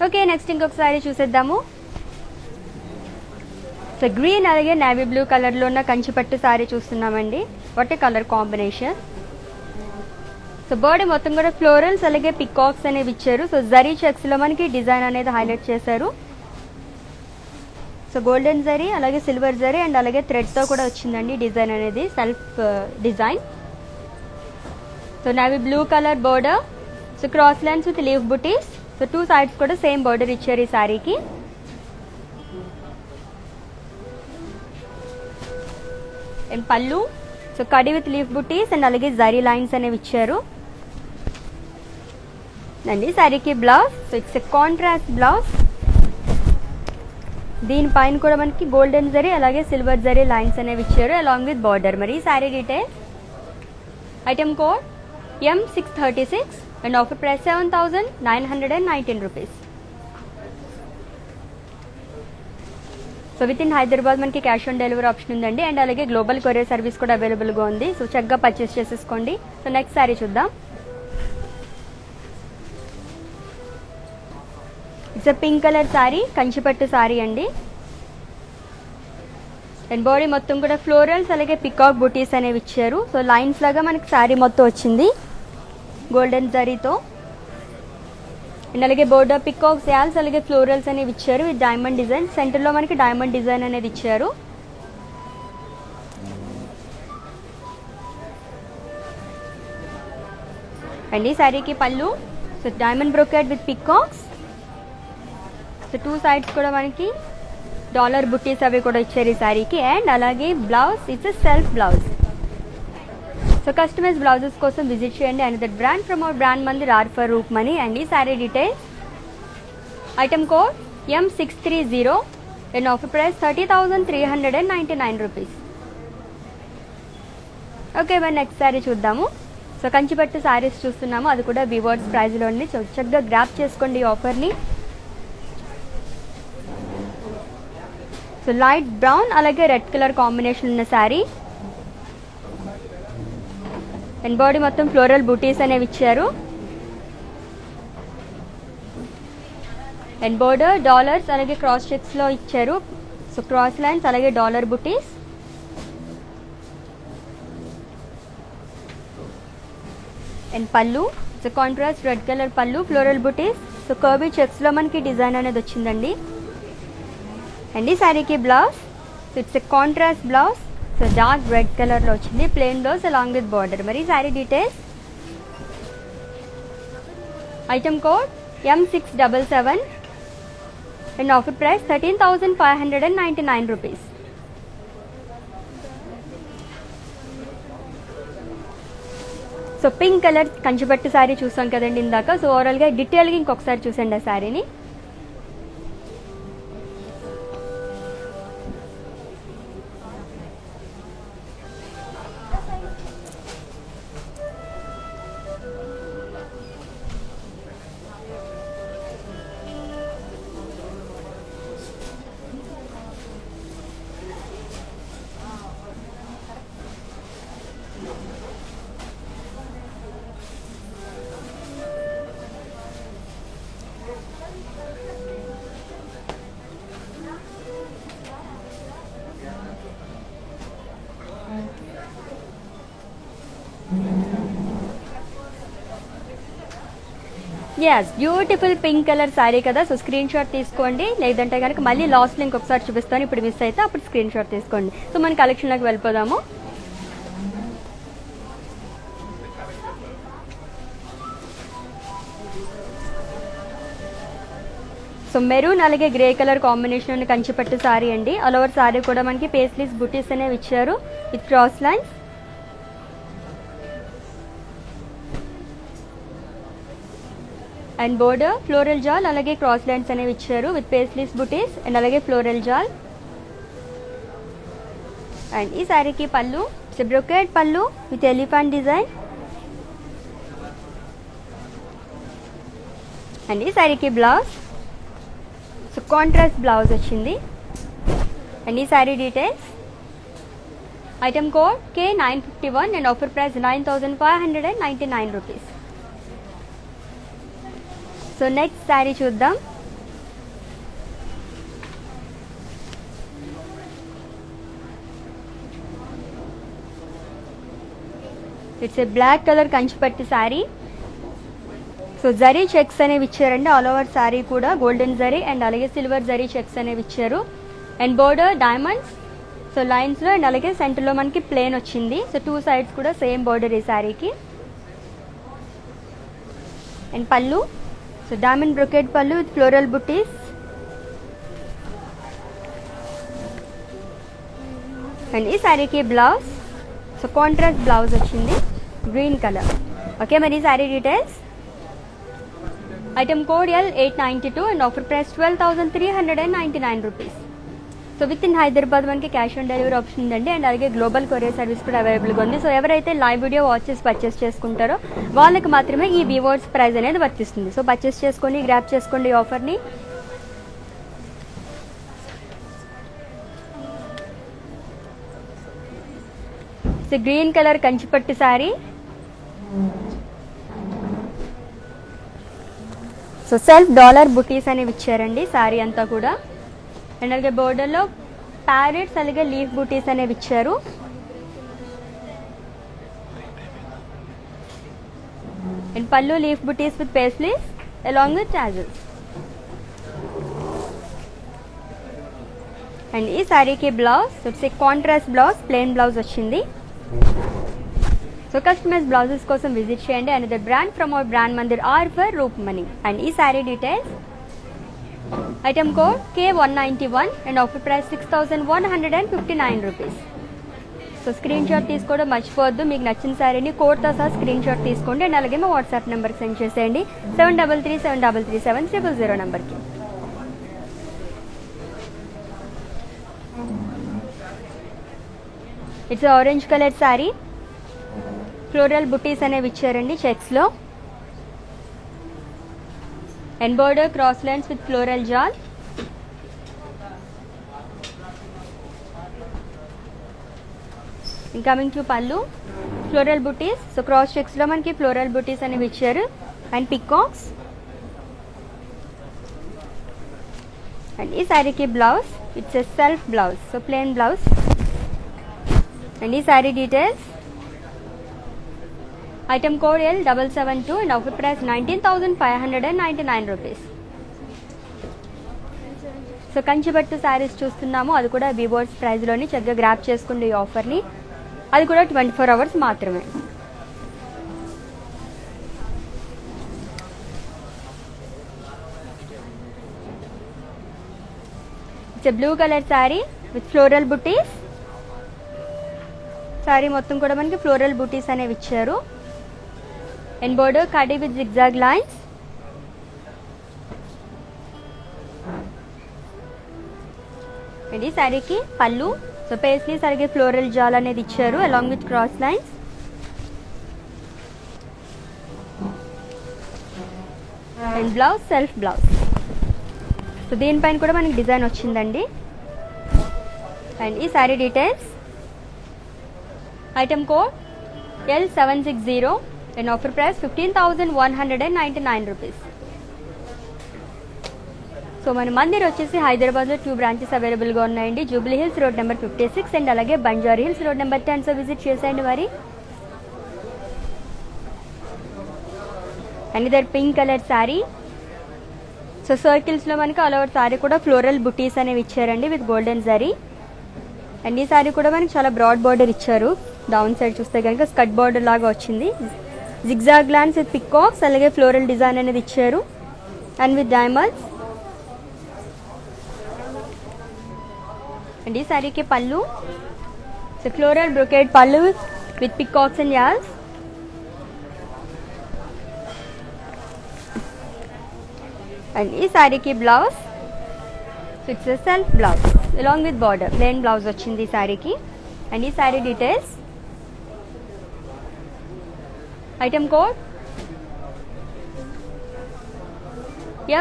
ఓకే, నెక్స్ట్ ఇంకొకసారి చూసేద్దాము. సో గ్రీన్ అలాగే నేవీ బ్లూ కలర్లో ఉన్న కంచిపట్టు శారీ చూస్తున్నామండి. వాటి కలర్ కాంబినేషన్. సో బాడీ మొత్తం కూడా ఫ్లోరల్స్ అలాగే పికాక్స్ అనేవి ఇచ్చారు. సో జరీ చెక్స్లో మనకి డిజైన్ అనేది హైలైట్ చేశారు. సో గోల్డెన్ జరీ అలాగే సిల్వర్ జరీ అండ్ అలాగే థ్రెడ్తో కూడా వచ్చిందండి డిజైన్ అనేది, self design. So navy blue colour border. So cross lines with leaf buttis. So two sides కూడా సేమ్ బోర్డర్ ఇచ్చారు ఈ శారీకి. అండ్ పళ్ళు so kadhi with leaf buttis and అలాగే జరీ లైన్స్ అనేవి ఇచ్చారు. అండి శారీకి blouse. So it's a contrast blouse. దీనిపైన కూడా మనకి గోల్డెన్ జరీ అలాగే సిల్వర్ జరీ లైన్స్ అనేవి ఇచ్చారు అలాంగ్ విత్ బార్డర్. మరి sari detail. Item code M636 and offer price 7,919 rupees. So with in Hyderabad మనకి క్యాష్ ఆన్ డెలివరీ ఆప్షన్ ఉందండి. అండ్ అలాగే గ్లోబల్ కొరియర్ సర్వీస్ కూడా అవైలబుల్గా ఉంది. సో చక్కగా పర్చేస్ చేసేసుకోండి. సో నెక్స్ట్ శారీ చూద్దాం. It's a pink colour sari, కంచిపట్టు శారీ అండి. అండ్ బాడీ మొత్తం కూడా ఫ్లోరల్స్ అలాగే పికాక్ బుటీస్ అనేవి ఇచ్చారు. సో లైన్స్ లాగా మనకి శారీ మొత్తం వచ్చింది గోల్డెన్ జరీతో. అండ్ అలాగే బోర్డర్ పికాక్స్ యాల్స్ అలాగే ఫ్లోరల్స్ అనేవి ఇచ్చారు విత్ డైమండ్ డిజైన్. సెంటర్లో మనకి డైమండ్ డిజైన్ అనేది ఇచ్చారు. అండ్ ఈ శారీకి పళ్ళు so diamond brocade with peacocks. So two sides కూడా మనకి డాలర్ బుట్టీస్ అవి కూడా ఇచ్చారు ఈ శారీకి. అండ్ అలాగే blouse it's self blouse. So customise blouses కోసం విజిట్ చేయండి. And that brand from our brand Mandir are for Roopmani. And ఈ sari details, item code M630 and offer price 30,399 rupees. Okay, మరి నెక్స్ట్ శారీ చూద్దాము. సో కంచిపట్టు శారీస్ చూస్తున్నాము, అది కూడా వివర్స్ ప్రైజ్లో ఉంది. సో చక్కగా గ్రాప్ చేసుకోండి ఈ ఆఫర్ని. సో లైట్ బ్రౌన్ అలాగే రెడ్ కలర్ కాంబినేషన్ ఉన్న శారీ. అండ్ బాడీ మొత్తం ఫ్లోరల్ బూటీస్ అనేవి ఇచ్చారు. అండ్ బోర్డర్ డాలర్స్ అలాగే క్రాస్ చెక్స్లో ఇచ్చారు. సో క్రాస్ లైన్స్ అలాగే డాలర్ బూటీస్. అండ్ పళ్ళు, సో కాంట్రాస్ట్ రెడ్ కలర్ పళ్ళు, ఫ్లోరల్ బూటీస్. సో కర్వీ చెక్స్లో మనకి డిజైన్ అనేది వచ్చిందండి. అండ్ ఈ శారీకి blouse, so it's a contrast blouse. So dark red కలర్లో వచ్చింది, plain blouse along with border. మరి sari details, item code M677 and offer price 13,599 rupees. So pink colour Kanchipattu sari చూసాం కదండి ఇందాక. సో ఓవరాల్గా డీటెయిల్గా ఇంకొకసారి చూసండి ఆ శారీని. Yes, beautiful pink colour sari కదా. సో స్క్రీన్ షాట్ తీసుకోండి, లేదంటే కనుక మళ్ళీ లాస్ట్ లింక్ ఒకసారి చూపిస్తాను. ఇప్పుడు మిస్ అయితే అప్పుడు స్క్రీన్ షాట్ తీసుకోండి. సో మన కలెక్షన్లోకి వెళ్ళిపోదాము. సో మెరూన్ అలాగే గ్రే కలర్ కాంబినేషన్ ఉన్న కంచిపట్టు శారీ అండి. ఆల్ ఓవర్ శారీ కూడా మనకి పేస్లీస్ బుటీస్ అనేవి ఇచ్చారు with cross lines. And border floral జాల్ అలాగే క్రాస్ లైన్స్ అనేవి ఇచ్చారు విత్ పేస్లీస్ బుటీస్ అండ్ అలాగే ఫ్లోరల్ జాల్. అండ్ ఈ శారీకి పళ్ళు, బ్రొకేడ్ పళ్ళు విత్ ఎలిఫెంట్ డిజైన్. అండ్ ఈ శారీకి బ్లౌజ్, సో కాంట్రాస్ట్ బ్లౌజ్ వచ్చింది. అండ్ ఈ sari details, item code K951 and offer price 9,599 rupees. So next sari చూద్దాం. It's a black colour Kanchipattu sari. So zari checks అనేవి ఇచ్చారండి ఆల్ ఓవర్ శారీ కూడా, గోల్డెన్ జరీ అండ్ అలాగే సిల్వర్ జరీ చెక్స్ అనేవి ఇచ్చారు. అండ్ బోర్డర్ డైమండ్స్, సో లైన్స్లో అండ్ అలాగే సెంటర్లో మనకి ప్లేన్ వచ్చింది. సో టూ సైడ్స్ కూడా సేమ్ బోర్డర్ ఈ శారీకి. అండ్ పళ్ళు, సో డైమండ్ బ్రొకేడ్ పళ్ళు విత్ ఫ్లోరల్ బుటీస్. అండ్ ఈ శారీకి బ్లౌజ్, సో కాంట్రాస్ట్ బ్లౌజ్ వచ్చింది గ్రీన్ కలర్. ఓకే, మరి ఈ sari details, item code L892 and offer price 12,399 rupees. So with in Hyderabad మనకి క్యాష్ ఆన్ డెలివరీ ఆప్షన్ ఉందండి. అండ్ అలాగే గ్లోబల్ కొరియర్ సర్వీస్ కూడా అవైలబుల్గా ఉంది. సో ఎవరైతే లైవ్ వీడియో వాచ్ చేసి పర్చేస్ చేసుకుంటారో వాళ్ళకి మాత్రమే ఈ వివర్స్ ప్రైస్ అనేది వర్తిస్తుంది. సో పర్చేస్ చేసుకోండి, గ్రాప్ చేసుకోండి ఈ ఆఫర్ని. So green colour Kanchipattu sari. So self dollar బుటీస్ అనేవి ఇచ్చారండి శారీ అంతా కూడా. అండ్ అలాగే బోర్డర్లో ప్యారెట్స్ అలాగే లీఫ్ బూటీస్ అనేవి ఇచ్చారు. And pallu leaf butis with paisleys along with tassels. And ఈ శారీకి blouse, it's a contrast blouse, plain blouse వచ్చింది. సో కస్టమైజ్ బ్లౌజెస్ కోసం విజిట్ చేయండి. And the brand from our brand Mandir are for Roopmani. And ఈ sari details, item code K191 and offer price 6159 rupees. So screen shot తీసుకోవడం మర్చిపోవద్దు. మీకు నచ్చిన శారీని కోడ్తో సహా స్క్రీన్ షాట్ తీసుకోండి అండ్ అలాగే మా వాట్సాప్ నెంబర్కి సెండ్ చేసేయండి 7337337000 నెంబర్కి. It's orange colour sari, floral బుటీస్ అనేవి ఇచ్చారండి చెక్స్లో. And border cross lines with floral jaal. Coming to pallu, floral butis. So cross చెక్స్లో మనకి ఫ్లోరల్ బుటీస్ అనేవి ఇచ్చారు అండ్ పికాక్స్. అండ్ ఈ శారీకి blouse, it's a self blouse, so plain blouse. And ఈ sari details, item code L772 and offer price 19,599 rupees. So కంచిపట్టు శారీస్ చూస్తున్నాము, అది కూడా వివోర్స్ ప్రైస్లోని. చక్కగా గ్రాప్ చేసుకుంటే ఈ ఆఫర్ని, అది కూడా 24 అవర్స్ మాత్రమే. It's blue colour sari with floral బుటీస్. శారీ మొత్తం కూడా మనకి ఫ్లోరల్ బుటీస్ అనేవి ఇచ్చారు. And border khadi with zigzag lines. And ఈ శారీకి పళ్ళు, సో పేస్లీ సరిగ్గా ఫ్లోరల్ జాల్ అనేది ఇచ్చారు along with cross lines. And blouse self blouse. So దీనిపైన కూడా మనకి డిజైన్ వచ్చిందండి. అండ్ ఈ sari details, item code L760 and offer price 15,199 rupees. So మన మందిర్ వచ్చేసి హైదరాబాద్లో 2 బ్రాంచెస్ అవైలబుల్గా ఉన్నాయండి. Jubilee Hills road number 56 and అలాగే Banjara Hills road number 10. So visit చేసేయండి మరి. అండ్ ఇదర్ పింక్ కలర్ శారీ. సో సర్కిల్స్లో మనకి ఆల్ ఓవర్ శారీ కూడా ఫ్లోరల్ బుటీస్ అనేవి ఇచ్చారండి విత్ గోల్డెన్ జరీ. అండ్ ఈ శారీ కూడా మనకి చాలా బ్రాడ్ బార్డర్ ఇచ్చారు. డౌన్ సైడ్ చూస్తే కనుక స్కట్ బార్డర్ లాగా వచ్చింది. జిగ్జాగ్ లైన్స్ విత్ పికాక్స్, అలాగే ఫ్లోరల్ డిజైన్ అనేది ఇచ్చారు అండ్ విత్ డైమండ్స్. అండ్ ఈ శారీకి పళ్ళు, సో ఫ్లోరల్ బ్రొకేడ్ పళ్ళు విత్ పికాక్స్ అండ్ యాల్స్. అండ్ ఈ శారీకి blouse, so it's a self blouse along with border, plain blouse వచ్చింది ఈ శారీకి. అండ్ ఈ sari details, item code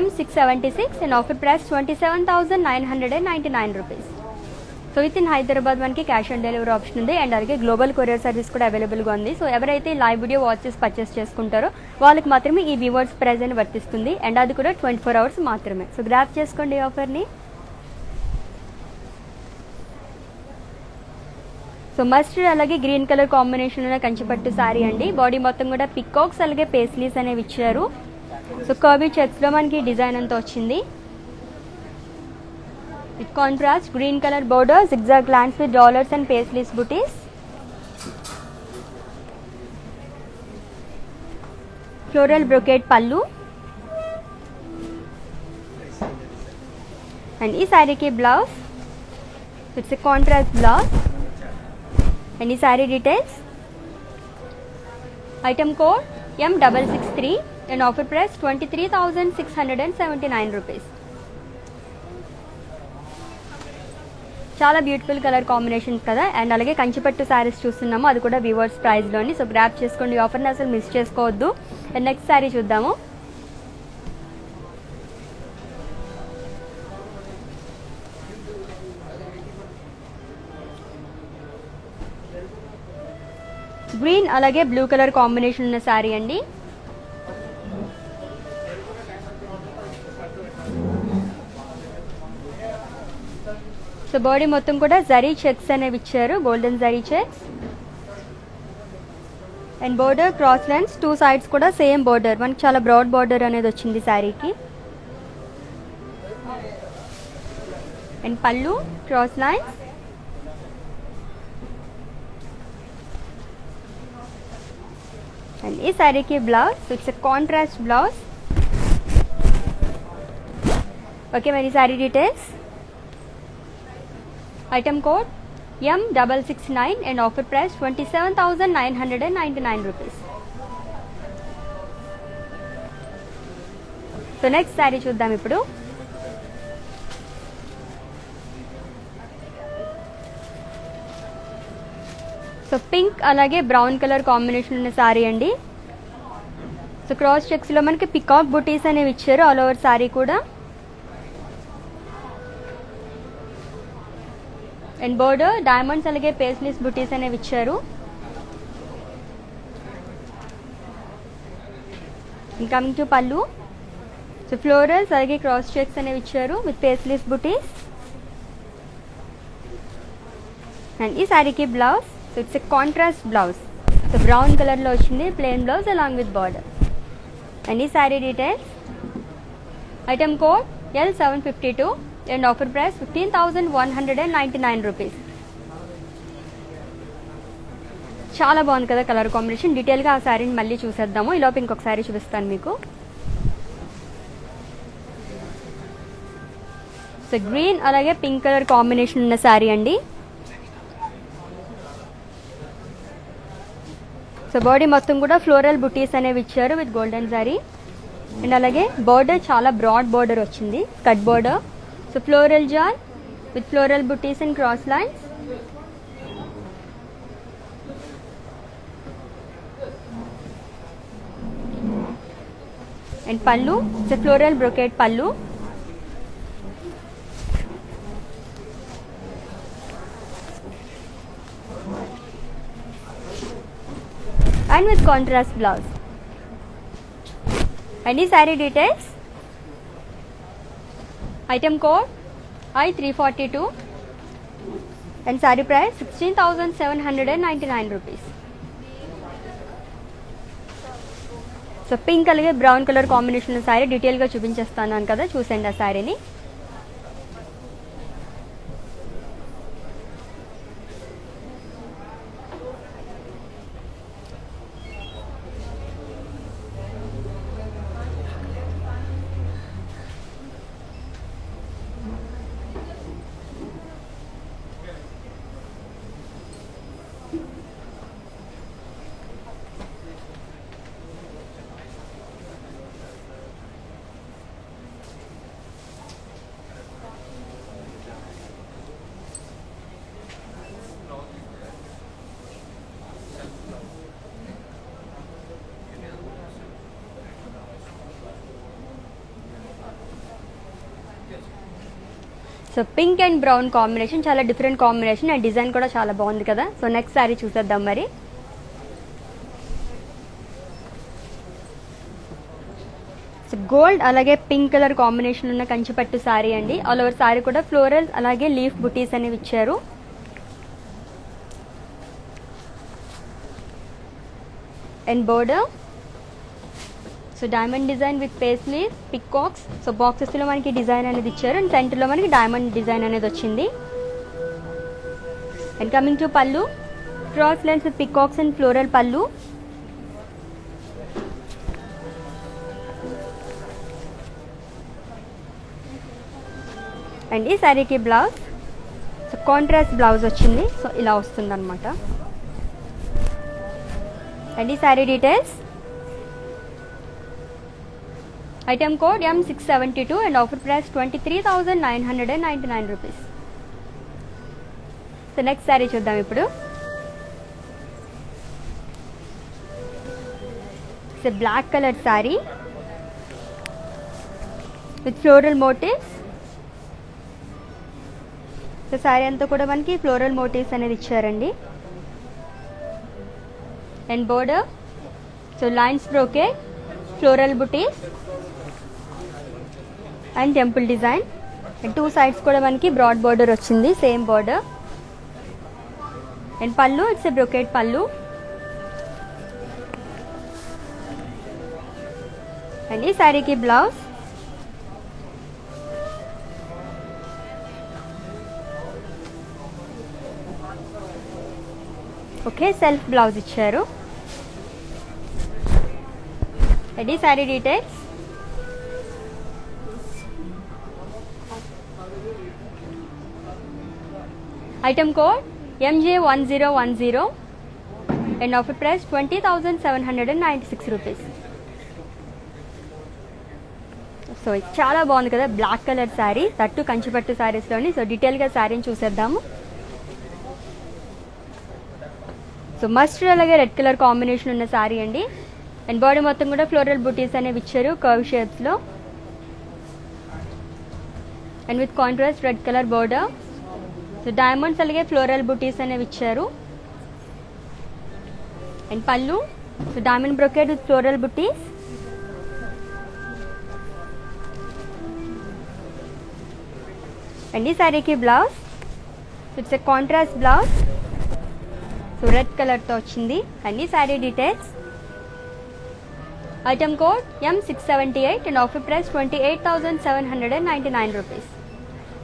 M676 and offer price 27,999 rupees. So with in Hyderabad మనకి క్యాష్ ఆన్ డెలివరీ ఆప్షన్ ఉంది and అలాగే global courier service కూడా అవైలబుల్గా ఉంది. సో ఎవరైతే లైవ్ వీడియో వాచెస్ పర్చేస్ చేసుకుంటారో వాళ్ళకి మాత్రమే ఈ వ్యూవర్స్ ప్రైస్ అని వర్తిస్తుంది అండ్ అది కూడా 24 అవర్స్ మాత్రమే. సో గ్రాప్ చేసుకోండి ఈ ఆఫర్ని. సో మస్టర్డ్ అలాగే గ్రీన్ కలర్ కాంబినేషన్ ఉన్న కంచిపట్టు శారీ అండి. బాడీ మొత్తం కూడా పికాక్స్ అలాగే పేస్లీస్ అనేవి ఇచ్చారు. సో కర్వీ చెక్స్లో మనకి డిజైన్ అంతా వచ్చింది with contrast green colour border, zigzag lines with dollars and paisleys butis. Floral brocade pallu. And ఈ శారీకి blouse, it's a contrast blouse. And ఈ sari details, item code M663 and offer price 23,679 rupees. చాలా beautiful colour combinations కదా. And అలాగే కంచిపట్టు శారీస్ చూస్తున్నాము, అది కూడా viewers ప్రైస్లోని. So grab చేసుకోండి, ఆఫర్ని అసలు మిస్ చేసుకోవద్దు. అండ్ నెక్స్ట్ శారీ చూద్దాము. గ్రీన్ అలాగే బ్లూ కలర్ కాంబినేషన్ ఉన్న శారీ అండి. సో బాడీ మొత్తం కూడా జరీ చెక్స్ అనేవి ఇచ్చారు, golden zari checks. And border cross lines, 2 sides కూడా సేమ్ బోర్డర్, మనకి చాలా బ్రాడ్ బోర్డర్ అనేది వచ్చింది శారీకి. అండ్ పళ్ళు క్రాస్ లైన్స్. అండ్ ఈ శారీకి blouse, it's a contrast blouse okay, మరి sari details. Item code M669 and offer price 27,999 rupees. So next sari చూద్దాం ఇప్పుడు. సో పింక్ అలాగే బ్రౌన్ కలర్ కాంబినేషన్ ఉన్న శారీ అండి. సో క్రాస్ చెక్స్లో మనకి పికాక్ బుటీస్ అనేవి ఇచ్చారు ఆల్ ఓవర్ శారీ కూడా. అండ్ బోర్డర్ డైమండ్స్ అలాగే పేస్లీస్ బుటీస్ అనేవి ఇచ్చారు. కమింగ్ టు పళ్ళు. సో ఫ్లోరల్స్ అలాగే క్రాస్ చెక్స్ అనేవి ఇచ్చారు విత్ పేస్లీస్ బుటీస్. అండ్ ఈ శారీకి blouse. So it's a contrast blouse. So brown కలర్లో వచ్చింది plain blouse along with border. And ఈ sari details. Item code L752 and offer price 15,199 rupees. చాలా బాగుంది కదా కలర్ కాంబినేషన్. డీటెయిల్గా ఆ శారీని మళ్ళీ చూసేద్దాము. ఈలోపు ఇంకొక శారీ చూపిస్తాను మీకు. సో గ్రీన్ అలాగే పింక్ కలర్ కాంబినేషన్ ఉన్న శారీ అండి. సో బాడీ మొత్తం కూడా ఫ్లోరల్ బుటీస్ అనేవి ఇచ్చారు విత్ గోల్డెన్ శారీ. అండ్ అలాగే బార్డర్ చాలా బ్రాడ్ బార్డర్ వచ్చింది, కట్ బార్డర్. సో ఫ్లోరల్ జార్ with floral buttis and cross lines. And పళ్ళు. సో ఫ్లోరల్ బ్రొకేట్ పళ్ళు. And with contrast blouse. Any saree details. Item code I342 and saree price 16,799 rupees. So pink అలాగే brown colour combination sari డీటెయిల్గా చూపించేస్తాను కదా, చూసండి ఆ శారీని. So pink and brown combination చాలా different combination. And design కూడా చాలా బాగుంది కదా. సో నెక్స్ట్ శారీ చూసేద్దాం మరి. సో గోల్డ్ అలాగే పింక్ కలర్ కాంబినేషన్ ఉన్న కంచిపట్టు శారీ అండి. ఆల్ ఓవర్ శారీ కూడా ఫ్లోరల్ అలాగే లీఫ్ బుటీస్ అనేవి ఇచ్చారు. And border. So diamond design with paisleys peacocks. So బాక్సెస్లో మనకి డిజైన్ అనేది ఇచ్చారు. అండ్ సెంటర్లో మనకి డైమండ్ డిజైన్ అనేది వచ్చింది. అండ్ కమింగ్ టు పళ్ళు. Cross lines with peacocks and floral పళ్ళు. అండ్ ఈ శారీకి బ్లౌజ్. సో కాంట్రాస్ట్ బ్లౌజ్ వచ్చింది. సో ఇలా వస్తుంది అనమాట. అండ్ ఈ sari details. Item code M672 and offer price 23,999 rupees. So next sari చూద్దాం ఇప్పుడు. So black colour sari with floral motifs. So sari అంతా కూడా మనకి ఫ్లోరల్ మోటివ్స్ అనేది ఇచ్చారండి. And border. So lines brocade, floral buttis and temple design. And two sides కూడా మనకి broad border వచ్చింది, సేమ్ బార్డర్. అండ్ పళ్ళు. ఇట్స్ ఎ బ్రోకెట్ పళ్ళు. అండ్ ఈ శారీకి బ్లౌజ్. ఓకే, సెల్ఫ్ బ్లౌజ్ ఇచ్చారు. అండ్ ఈ sari details. Item code MJ1010 and offer price 20,796 rupees. So ఇది చాలా బాగుంది కదా, బ్లాక్ కలర్ శారీ, తట్టు కంచిపట్టు శారీస్లోని. సో డీటెయిల్గా శారీని చూసేద్దాము. సో మస్టర్డ్ అలాగే రెడ్ కలర్ కాంబినేషన్ ఉన్న శారీ అండి. అండ్ బాడీ మొత్తం కూడా ఫ్లోరల్ బుటీస్ అనేవి ఇచ్చారు కర్వ్ షేప్స్లో. And with contrast red colour border. So diamonds అలాగే ఫ్లోరల్ బుటీస్ అనేవి ఇచ్చారు. అండ్ పళ్ళు, so diamond brocade with floral buttis. And ఈ శారీకి blouse, it's a contrast blouse. So red కలర్తో వచ్చింది. అండ్ ఈ sari details. Item code M678 and offer price 28,799 rupees.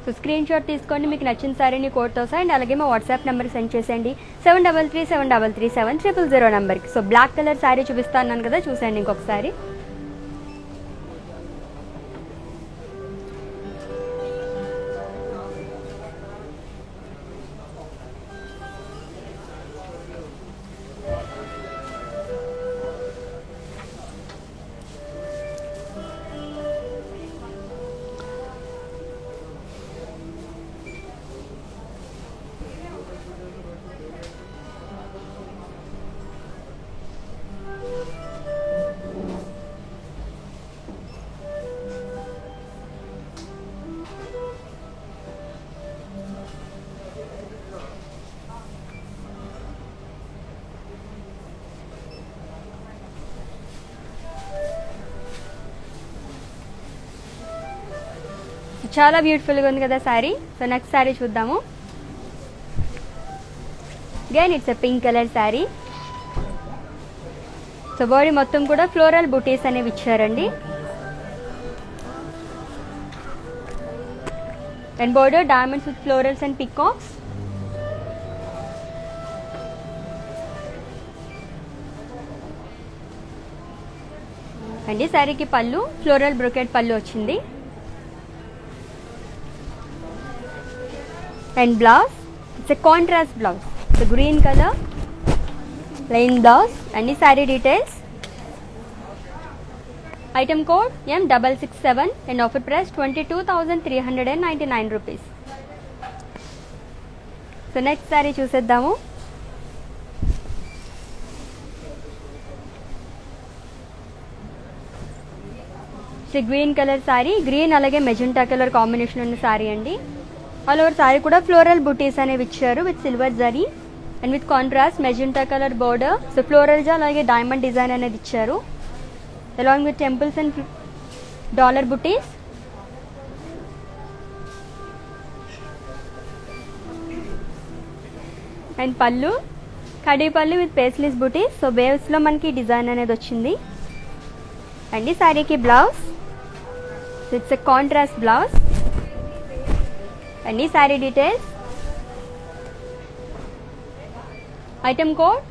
So screen shot తీసుకోండి, మీకు నచ్చిన శారీని కోడ్తో సహా. అండ్ అలాగే మా వాట్సాప్ నెంబర్ సెండ్ చేసేయండి 7337337000 నెంబర్కి. సో బ్లాక్ కలర్ శారీ చూపిస్తాను కదా, చూసేయండి ఇంకొకసారి. చాలా బ్యూటిఫుల్గా ఉంది కదా శారీ. సో నెక్స్ట్ శారీ చూద్దాము. Again it's a pink colour sari. So body మొత్తం కూడా ఫ్లోరల్ బుటీస్ అనేవి ఇచ్చారండి. And border diamonds with florals and peacocks. And ఈ శారీకి పళ్ళు ఫ్లోరల్ బ్రొకెట్ పళ్ళు వచ్చింది. And blouse, it's a contrast blouse. So green colour plain blouse. And ఈ sari details. Item code M667 and offer price 22,399 rupees. So next sari చూసేద్దాము. So green colour sari, green అలాగే magenta colour combination ఉన్న శారీ అండి. All over sari కూడా floral బుటీస్ అనేవి ఇచ్చారు with silver zari and with contrast magenta colour border. So floral jaal అలాగే diamond design అనేది ఇచ్చారు along with temples and dollar butis. And pallu కడీ pallu with paisleys butis. So వేవ్స్లో మనకి డిజైన్ అనేది వచ్చింది. అండ్ ఈ శారీకి blouse, it's a contrast blouse. And ఈ sari details. Item code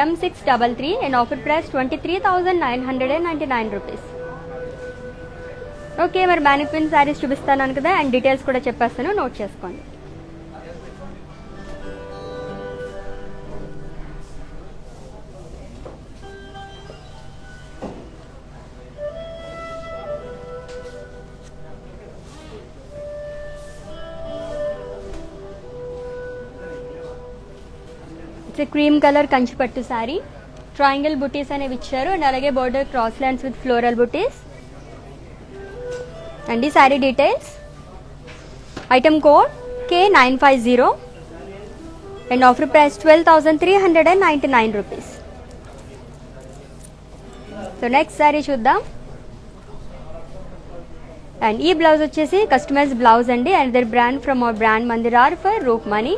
M633 and offer price 23,999 rupees. Okay, మరి మ్యానిక్విన్ శారీస్ చూపిస్తాను కదా, అండ్ డీటెయిల్స్ కూడా చెప్పేస్తాను, నోట్ చేసుకోండి. Cream colour Kanchipattu sari, triangle butis అనేవి ఇచ్చారు అండ్ అలాగే border cross lines with floral buttis. And ఈ sari details. Item code K950 and offer price 12,399 rupees. So next sari చూద్దాం. అండ్ ఈ బ్లౌజ్ వచ్చేసి కస్టమైజ్ బ్లౌజ్ అండి. And the brand from our brand Mandir are for Roopmani.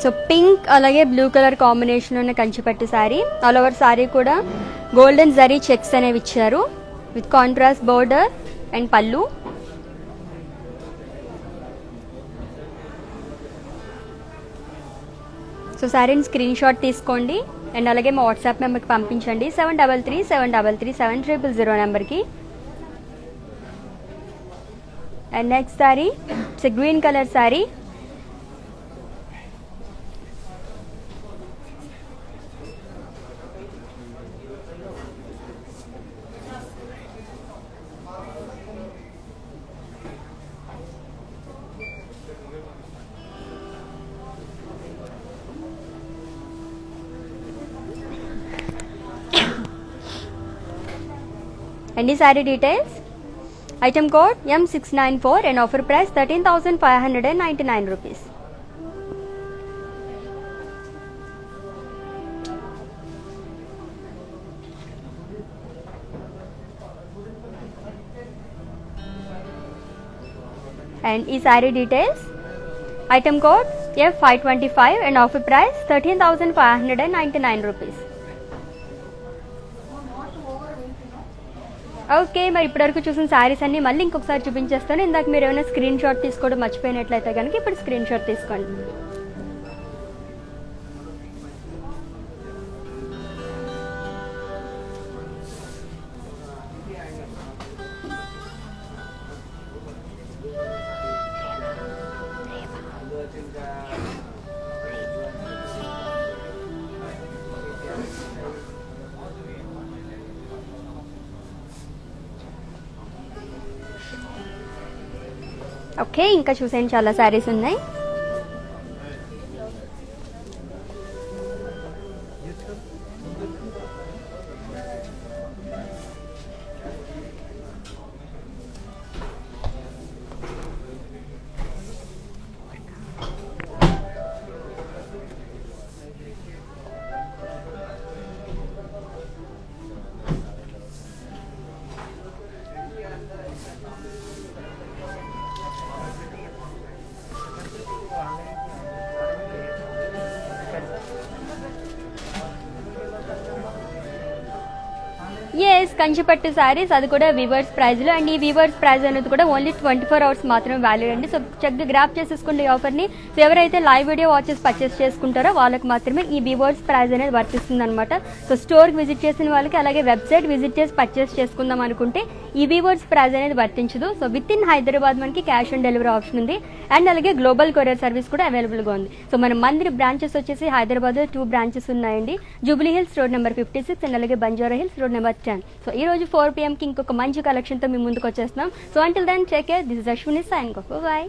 So pink అలాగే blue colour combination ఉన్న కంచిపట్టు sari. All over sari కూడా golden zari checks అనేవి ఇచ్చారు విత్ కాంట్రాస్ట్ బోర్డర్ అండ్ పళ్ళు. సో శారీని స్క్రీన్ షాట్ తీసుకోండి అండ్ అలాగే మా వాట్సాప్ నెంబర్కి పంపించండి 7337337000 నెంబర్కి. And next sari it's green colour sari. And the saree details, item code M694 and offer price 13,599 rupees. And the saree details, item code F525 and offer price 13,599 rupees. Okay, మరి ఇప్పటివరకు చూసిన శారీస్ అన్ని మళ్ళీ ఇంకొకసారి చూపించేస్తాను. ఇందాక మీరు ఏమైనా స్క్రీన్ షాట్ తీసుకోవడం మర్చిపోయినట్లయితే కనుక ఇప్పుడు స్క్రీన్ షాట్ తీసుకోండి. ఓకే, ఇంకా చూసేయండి, చాలా శారీస్ ఉన్నాయి. ఎస్, కంచిపట్టు శారీస్, అది కూడా వీవర్స్ ప్రైజ్లో. అండ్ ఈ వీవర్స్ ప్రైజ్ అనేది కూడా ఓన్లీ 24 hours మాత్రమే వ్యాలిడ్ అండి. సో చక్కగా గ్రాప్ చేసేసుకోండి ఈ ఆఫర్ని. సో ఎవరైతే లైవ్ వీడియో వాచెస్ పర్చేస్ చేసుకుంటారో వాళ్ళకి మాత్రమే ఈ వీవర్స్ ప్రైజ్ అనేది వర్తిస్తుంది అనమాట. సో స్టోర్కి విజిట్ చేసిన వాళ్ళకి, అలాగే వెబ్సైట్ విజిట్ చేసి పర్చేస్ చేసుకుందాం అనుకుంటే ఈ వీవర్స్ ప్రైజ్ అనేది వర్తించదు. సో విత్ ఇన్ హైదరాబాద్ మనకి క్యాష్ ఆన్ డెలివరీ ఆప్షన్ ఉంది అండ్ అలాగే గ్లోబల్ కొరియర్ సర్వీస్ కూడా అవైలబుల్గా ఉంది. సో మన మందిరి బ్రాంచెస్ వచ్చేసి హైదరాబాద్లో 2 బ్రాంచెస్ ఉన్నాయండి. Jubilee Hills road number 56 and అలాగే Banjara Hills road number 10. So ఈ రోజు 4 PM ఇంకొక మంచి కలెక్షన్తో మీ ముందుకు వచ్చేస్తున్నాం. So until then take care, this is Ashwini signing off. By.